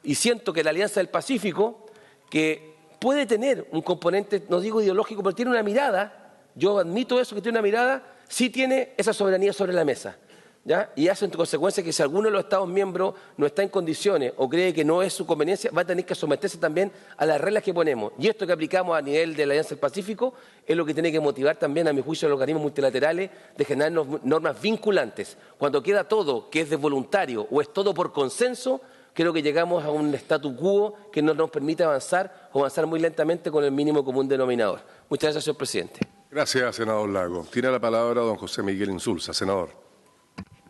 Y siento que la Alianza del Pacífico, que puede tener un componente, no digo ideológico, pero tiene una mirada. Yo admito eso, que tiene una mirada, sí tiene esa soberanía sobre la mesa, ¿ya? Y hace en consecuencia que si alguno de los Estados miembros no está en condiciones o cree que no es su conveniencia, va a tener que someterse también a las reglas que ponemos. Y esto que aplicamos a nivel de la Alianza del Pacífico es lo que tiene que motivar también, a mi juicio, a los organismos multilaterales de generar normas vinculantes. Cuando queda todo que es de voluntario o es todo por consenso, creo que llegamos a un statu quo que no nos permite avanzar o avanzar muy lentamente con el mínimo común denominador. Muchas gracias, señor presidente. Gracias, senador Lago. Tiene la palabra don José Miguel Insulza, senador.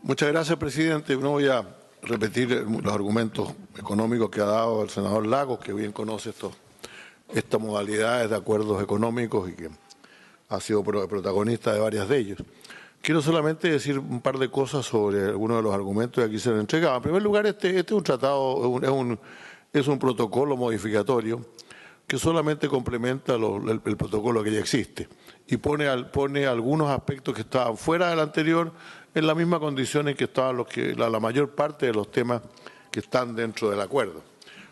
Muchas gracias, presidente. No voy a repetir los argumentos económicos que ha dado el senador Lagos, que bien conoce estas modalidades de acuerdos económicos y que ha sido protagonista de varias de ellos. Quiero solamente decir un par de cosas sobre algunos de los argumentos que aquí se han entregado. En primer lugar, este es un tratado, es un protocolo modificatorio que solamente complementa el protocolo que ya existe. y pone algunos aspectos que estaban fuera del anterior en la misma condición en que estaban la mayor parte de los temas que están dentro del acuerdo.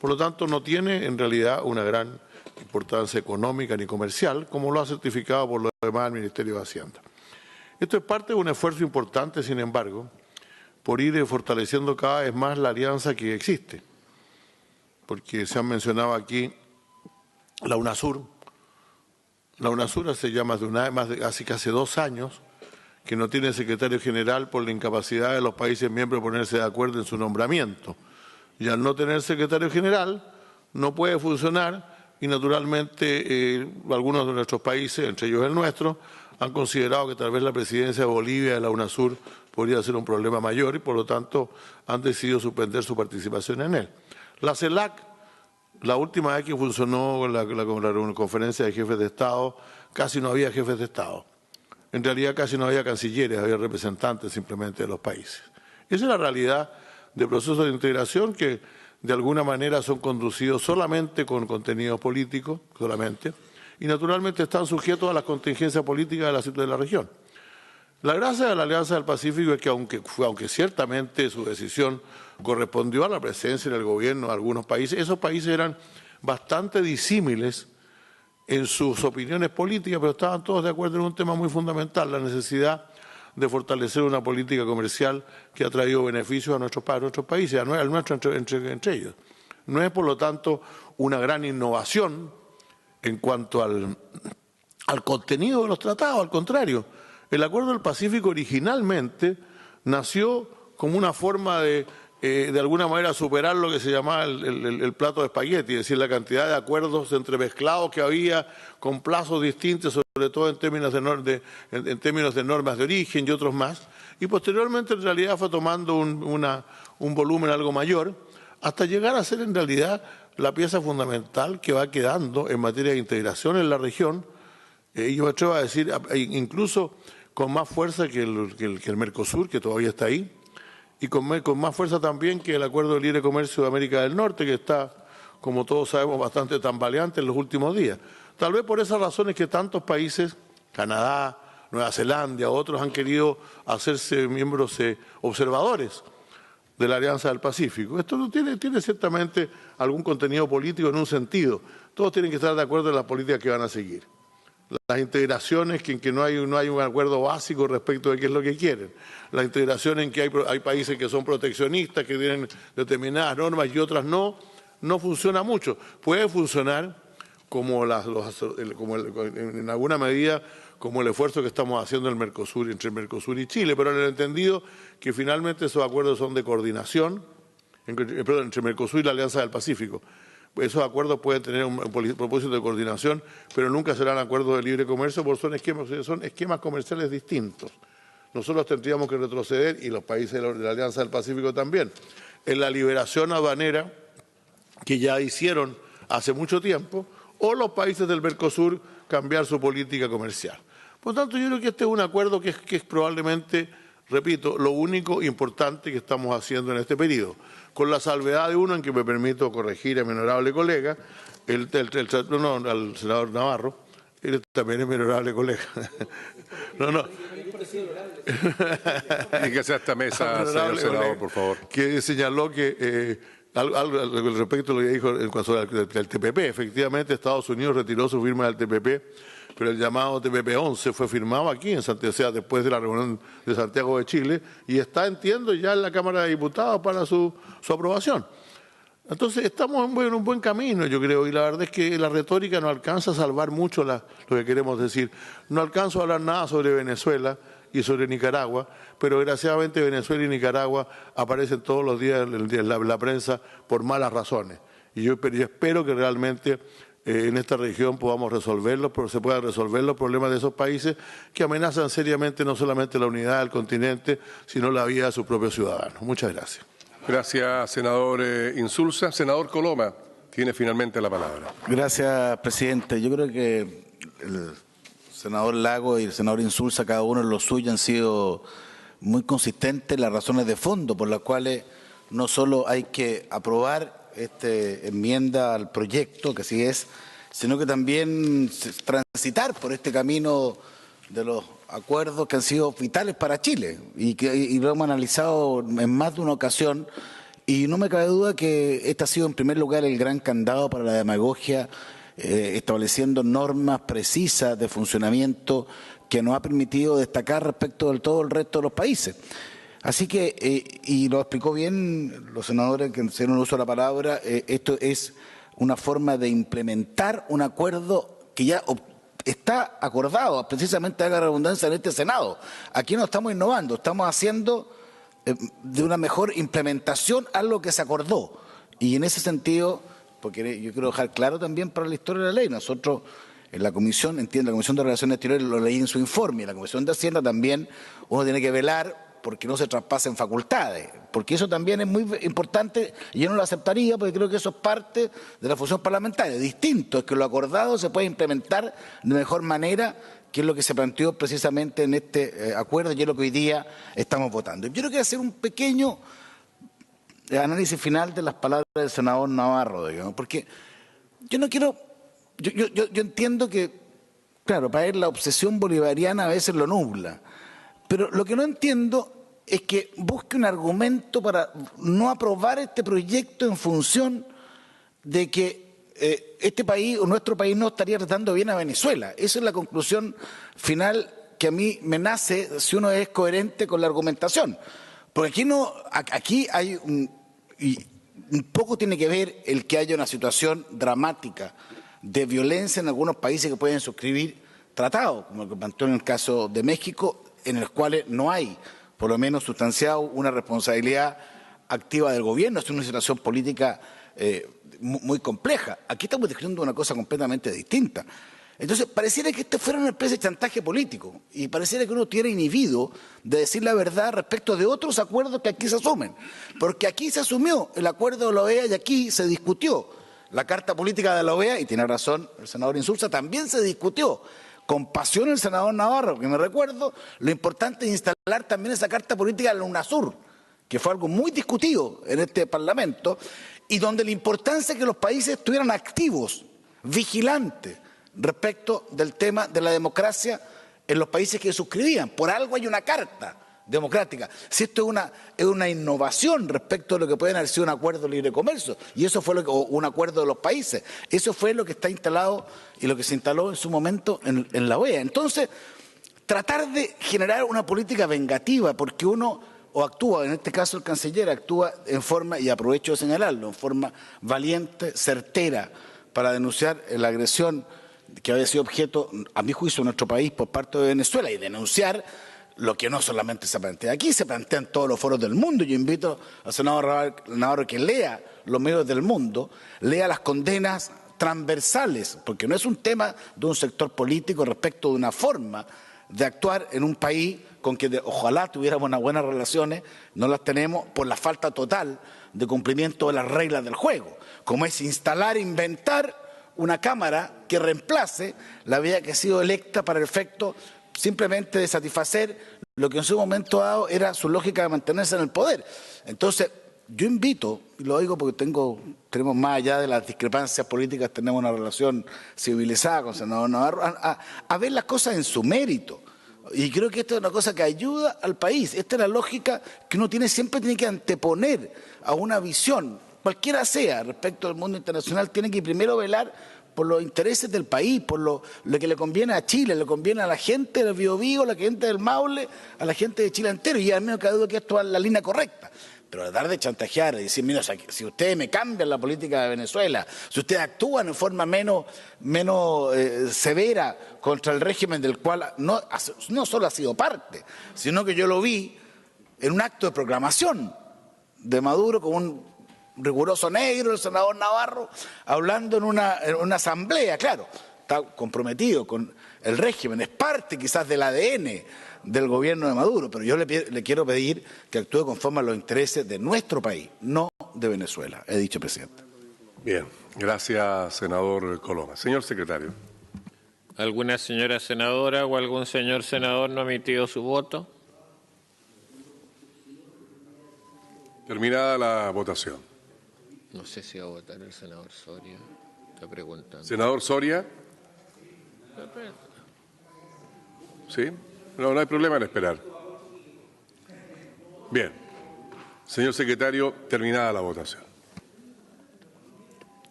Por lo tanto, no tiene en realidad una gran importancia económica ni comercial, como lo ha certificado por lo demás el Ministerio de Hacienda. Esto es parte de un esfuerzo importante, sin embargo, por ir fortaleciendo cada vez más la alianza que existe, porque se han mencionado aquí la UNASUR. La UNASUR hace ya casi 2 años que no tiene secretario general por la incapacidad de los países miembros de ponerse de acuerdo en su nombramiento. Y al no tener secretario general, no puede funcionar y naturalmente algunos de nuestros países, entre ellos el nuestro, han considerado que tal vez la presidencia de Bolivia de la UNASUR podría ser un problema mayor y por lo tanto han decidido suspender su participación en él. La CELAC, la última vez que funcionó la conferencia de jefes de Estado, casi no había jefes de Estado. En realidad casi no había cancilleres, había representantes simplemente de los países. Esa es la realidad de procesos de integración que de alguna manera son conducidos solamente con contenido político, y naturalmente están sujetos a las contingencias políticas de la región. La gracia de la Alianza del Pacífico es que aunque ciertamente su decisión correspondió a la presencia en el gobierno de algunos países, esos países eran bastante disímiles en sus opiniones políticas, pero estaban todos de acuerdo en un tema muy fundamental, la necesidad de fortalecer una política comercial que ha traído beneficios a nuestros países, al nuestro entre ellos. No es, por lo tanto, una gran innovación en cuanto al contenido de los tratados, al contrario. El Acuerdo del Pacífico originalmente nació como una forma de alguna manera superar lo que se llamaba el plato de espagueti, es decir, la cantidad de acuerdos entremezclados que había con plazos distintos, sobre todo en términos de normas de origen y otros más, y posteriormente en realidad fue tomando un volumen algo mayor, hasta llegar a ser en realidad la pieza fundamental que va quedando en materia de integración en la región, y yo me atrevo a decir, incluso con más fuerza que el Mercosur, que todavía está ahí, y con más fuerza también que el Acuerdo de Libre Comercio de América del Norte, que está, como todos sabemos, bastante tambaleante en los últimos días. Tal vez por esas razones que tantos países, Canadá, Nueva Zelanda, otros han querido hacerse miembros observadores de la Alianza del Pacífico. Esto no tiene ciertamente algún contenido político en un sentido. Todos tienen que estar de acuerdo en las políticas que van a seguir. Las integraciones en que no hay un acuerdo básico respecto de qué es lo que quieren. La integración en que hay países que son proteccionistas, que tienen determinadas normas y otras no funciona mucho. Puede funcionar en alguna medida como el esfuerzo que estamos haciendo entre el Mercosur y Chile, pero en el entendido que finalmente esos acuerdos son de coordinación entre el Mercosur y la Alianza del Pacífico. Esos acuerdos pueden tener un propósito de coordinación, pero nunca serán acuerdos de libre comercio porque son esquemas comerciales distintos. Nosotros tendríamos que retroceder, y los países de la Alianza del Pacífico también, en la liberación aduanera que ya hicieron hace mucho tiempo, o los países del Mercosur cambiar su política comercial. Por lo tanto, yo creo que este es un acuerdo que es probablemente, repito, lo único importante que estamos haciendo en este periodo, con la salvedad de uno en que me permito corregir a mi honorable colega, al senador Navarro, él también es mi honorable colega. Y que sea esta mesa, señor senador, por favor. Que señaló que al respecto de lo que dijo en cuanto al TPP, efectivamente Estados Unidos retiró su firma del TPP, pero el llamado TPP-11 fue firmado aquí en Santiago, o sea, después de la reunión de Santiago de Chile, y está, entiendo, ya en la Cámara de Diputados para su aprobación. Entonces, estamos en un buen camino, yo creo, y la verdad es que la retórica no alcanza a salvar mucho lo que queremos decir. No alcanzo a hablar nada sobre Venezuela y sobre Nicaragua, pero desgraciadamente Venezuela y Nicaragua aparecen todos los días en la prensa por malas razones. Y yo espero que realmente en esta región se puedan resolver los problemas de esos países que amenazan seriamente no solamente la unidad del continente, sino la vida de sus propios ciudadanos. Muchas gracias. Gracias, senador Insulza. Senador Coloma tiene finalmente la palabra. Gracias, presidente. Yo creo que el senador Lago y el senador Insulza, cada uno en lo suyo, han sido muy consistentes en las razones de fondo por las cuales no solo hay que aprobar esta enmienda al proyecto, que sí es sino que también transitar por este camino de los acuerdos que han sido vitales para Chile y lo hemos analizado en más de una ocasión, y no me cabe duda que este ha sido en primer lugar el gran candado para la demagogia, estableciendo normas precisas de funcionamiento que nos ha permitido destacar respecto de todo el resto de los países. Así que, y lo explicó bien los senadores que se no uso la palabra, esto es una forma de implementar un acuerdo que ya está acordado, precisamente haga redundancia, en este Senado. Aquí no estamos innovando, estamos haciendo de una mejor implementación algo que se acordó. Y en ese sentido, porque yo quiero dejar claro también para la historia de la ley, nosotros en la Comisión, entiendo, la Comisión de Relaciones Exteriores lo leí en su informe, y en la Comisión de Hacienda también uno tiene que velar porque no se traspasen facultades, porque eso también es muy importante y yo no lo aceptaría porque creo que eso es parte de la función parlamentaria. Distinto es que lo acordado se puede implementar de mejor manera, que es lo que se planteó precisamente en este acuerdo y es lo que hoy día estamos votando. Yo quiero hacer un pequeño análisis final de las palabras del senador Navarro, digamos, porque yo no quiero, yo entiendo que, claro, para él la obsesión bolivariana a veces lo nubla, pero lo que no entiendo es que busque un argumento para no aprobar este proyecto en función de que este país o nuestro país no estaría tratando bien a Venezuela. Esa es la conclusión final que a mí me nace si uno es coherente con la argumentación. Porque aquí hay un poco tiene que ver el que haya una situación dramática de violencia en algunos países que pueden suscribir tratados, como el que planteó en el caso de México, en los cuales no hay, por lo menos sustanciado, una responsabilidad activa del gobierno. Es una situación política muy compleja. Aquí estamos discutiendo una cosa completamente distinta. Entonces, pareciera que esto fuera una especie de chantaje político y pareciera que uno estuviera inhibido de decir la verdad respecto de otros acuerdos que aquí se asumen. Porque aquí se asumió el acuerdo de la OEA y aquí se discutió la Carta Política de la OEA, y tiene razón el senador Insulza, también se discutió con pasión el senador Navarro, que me recuerdo, lo importante es instalar también esa Carta Política de la UNASUR, que fue algo muy discutido en este Parlamento, y donde la importancia es que los países estuvieran activos, vigilantes, respecto del tema de la democracia en los países que suscribían. Por algo hay una carta democrática. Si esto es una innovación respecto a lo que pueden haber sido un acuerdo de libre comercio, y eso fue o un acuerdo de los países, eso fue lo que está instalado y lo que se instaló en su momento en la OEA. Entonces, tratar de generar una política vengativa, porque uno o actúa, en este caso el canciller actúa en forma, y aprovecho de señalarlo, en forma valiente, certera, para denunciar la agresión que había sido objeto, a mi juicio, en nuestro país por parte de Venezuela, y denunciar lo que no solamente se plantea aquí, se plantea en todos los foros del mundo. Yo invito al senador Navarro que lea los medios del mundo, lea las condenas transversales, porque no es un tema de un sector político respecto de una forma de actuar en un país con que ojalá tuviéramos unas buenas relaciones, no las tenemos por la falta total de cumplimiento de las reglas del juego, como es instalar, inventar una Cámara que reemplace la vía que ha sido electa para el efecto simplemente de satisfacer lo que en su momento dado era su lógica de mantenerse en el poder. Entonces, yo invito, y lo digo porque tenemos más allá de las discrepancias políticas, tenemos una relación civilizada con el senador Navarro, a ver las cosas en su mérito. Y creo que esto es una cosa que ayuda al país. Esta es la lógica que uno siempre tiene que anteponer a una visión, cualquiera sea, respecto al mundo internacional, tiene que primero velar por los intereses del país, por lo que le conviene a Chile, le conviene a la gente del Biobío, a la gente del Maule, a la gente de Chile entero, y a mí me cabe duda que esto es la línea correcta. Pero tratar de chantajear, de decir, mira, si ustedes me cambian la política de Venezuela, si ustedes actúan en forma menos severa contra el régimen del cual no solo ha sido parte, sino que yo lo vi en un acto de proclamación de Maduro con un riguroso negro, el senador Navarro, hablando en una asamblea, claro, está comprometido con el régimen, es parte quizás del ADN del gobierno de Maduro, pero yo le quiero pedir que actúe conforme a los intereses de nuestro país, no de Venezuela, he dicho, presidente. Bien, gracias, senador Coloma. Señor secretario. ¿Alguna señora senadora o algún señor senador no ha emitido su voto? Terminada la votación. No sé si va a votar el senador Soria. Está preguntando. Senador Soria. ¿Sí? No hay problema en esperar. Bien. Señor secretario, terminada la votación.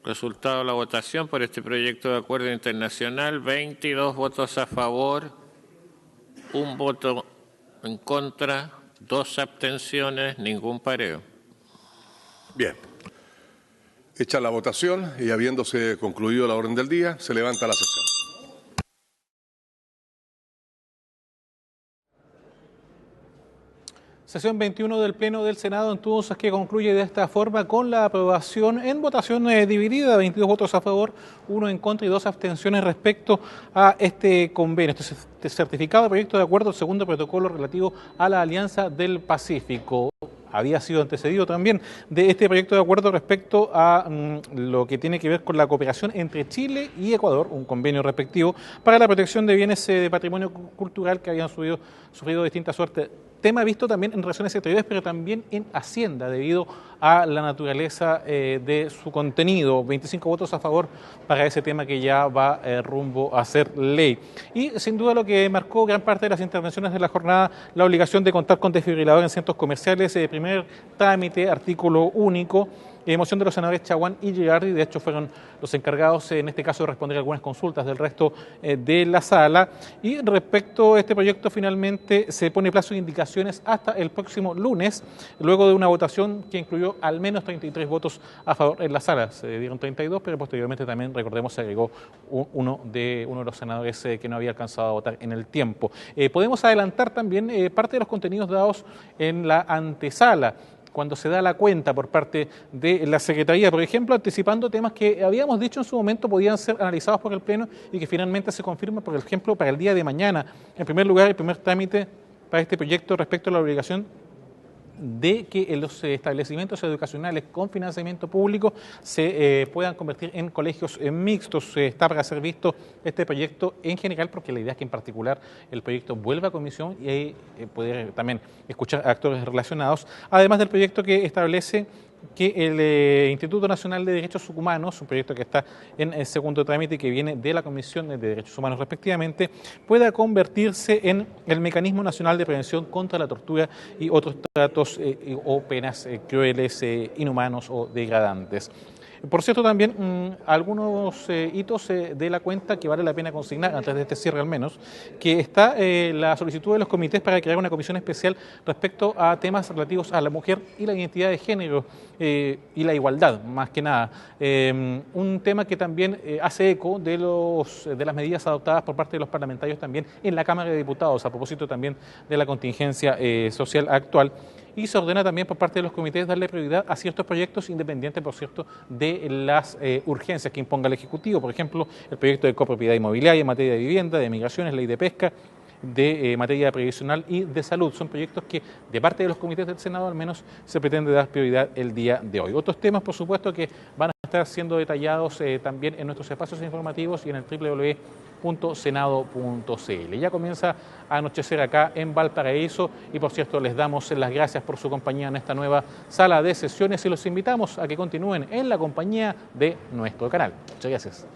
Resultado de la votación por este proyecto de acuerdo internacional: 22 votos a favor, 1 voto en contra, 2 abstenciones, ningún pareo. Bien. Hecha la votación y habiéndose concluido la orden del día, se levanta la sesión. Sesión 21 del Pleno del Senado, entonces, que concluye de esta forma con la aprobación en votación dividida, 22 votos a favor, 1 en contra y 2 abstenciones respecto a este convenio, este certificado de proyecto de acuerdo, el segundo protocolo relativo a la Alianza del Pacífico. Había sido antecedido también de este proyecto de acuerdo respecto a lo que tiene que ver con la cooperación entre Chile y Ecuador, un convenio respectivo para la protección de bienes de patrimonio cultural que habían sufrido distintas suertes. Tema visto también en relaciones exteriores, pero también en Hacienda, debido a la naturaleza de su contenido. 25 votos a favor para ese tema que ya va rumbo a ser ley. Y sin duda lo que marcó gran parte de las intervenciones de la jornada, la obligación de contar con desfibrilador en centros comerciales, primer trámite, artículo único. Moción de los senadores Chaguán y Girardi, de hecho fueron los encargados en este caso de responder algunas consultas del resto de la sala. Y respecto a este proyecto, finalmente se pone plazo de indicaciones hasta el próximo lunes, luego de una votación que incluyó al menos 33 votos a favor en la sala. Se dieron 32, pero posteriormente también, recordemos, se agregó uno de los senadores que no había alcanzado a votar en el tiempo. Podemos adelantar también parte de los contenidos dados en la antesala, cuando se da la cuenta por parte de la Secretaría, por ejemplo, anticipando temas que habíamos dicho en su momento podían ser analizados por el Pleno y que finalmente se confirman, por ejemplo, para el día de mañana. En primer lugar, el primer trámite para este proyecto respecto a la obligación de que los establecimientos educacionales con financiamiento público se puedan convertir en colegios mixtos. Está para ser visto este proyecto en general, porque la idea es que en particular el proyecto vuelva a comisión y poder también escuchar a actores relacionados, además del proyecto que establece que el Instituto Nacional de Derechos Humanos, un proyecto que está en segundo trámite y que viene de la Comisión de Derechos Humanos respectivamente, pueda convertirse en el Mecanismo Nacional de Prevención contra la Tortura y otros tratos o penas crueles, inhumanos o degradantes. Por cierto, también algunos hitos de la cuenta que vale la pena consignar, antes de este cierre al menos, que está la solicitud de los comités para crear una comisión especial respecto a temas relativos a la mujer y la identidad de género y la igualdad, más que nada. Un tema que también hace eco de las medidas adoptadas por parte de los parlamentarios también en la Cámara de Diputados, a propósito también de la contingencia social actual. Y se ordena también por parte de los comités darle prioridad a ciertos proyectos independientes, por cierto, de las urgencias que imponga el Ejecutivo. Por ejemplo, el proyecto de copropiedad inmobiliaria en materia de vivienda, de migraciones, ley de pesca, de materia previsional y de salud. Son proyectos que, de parte de los comités del Senado, al menos se pretende dar prioridad el día de hoy. Otros temas, por supuesto, que van a estar siendo detallados también en nuestros espacios informativos y en el www.senado.cl. Ya comienza a anochecer acá en Valparaíso y, por cierto, les damos las gracias por su compañía en esta nueva sala de sesiones y los invitamos a que continúen en la compañía de nuestro canal. Muchas gracias.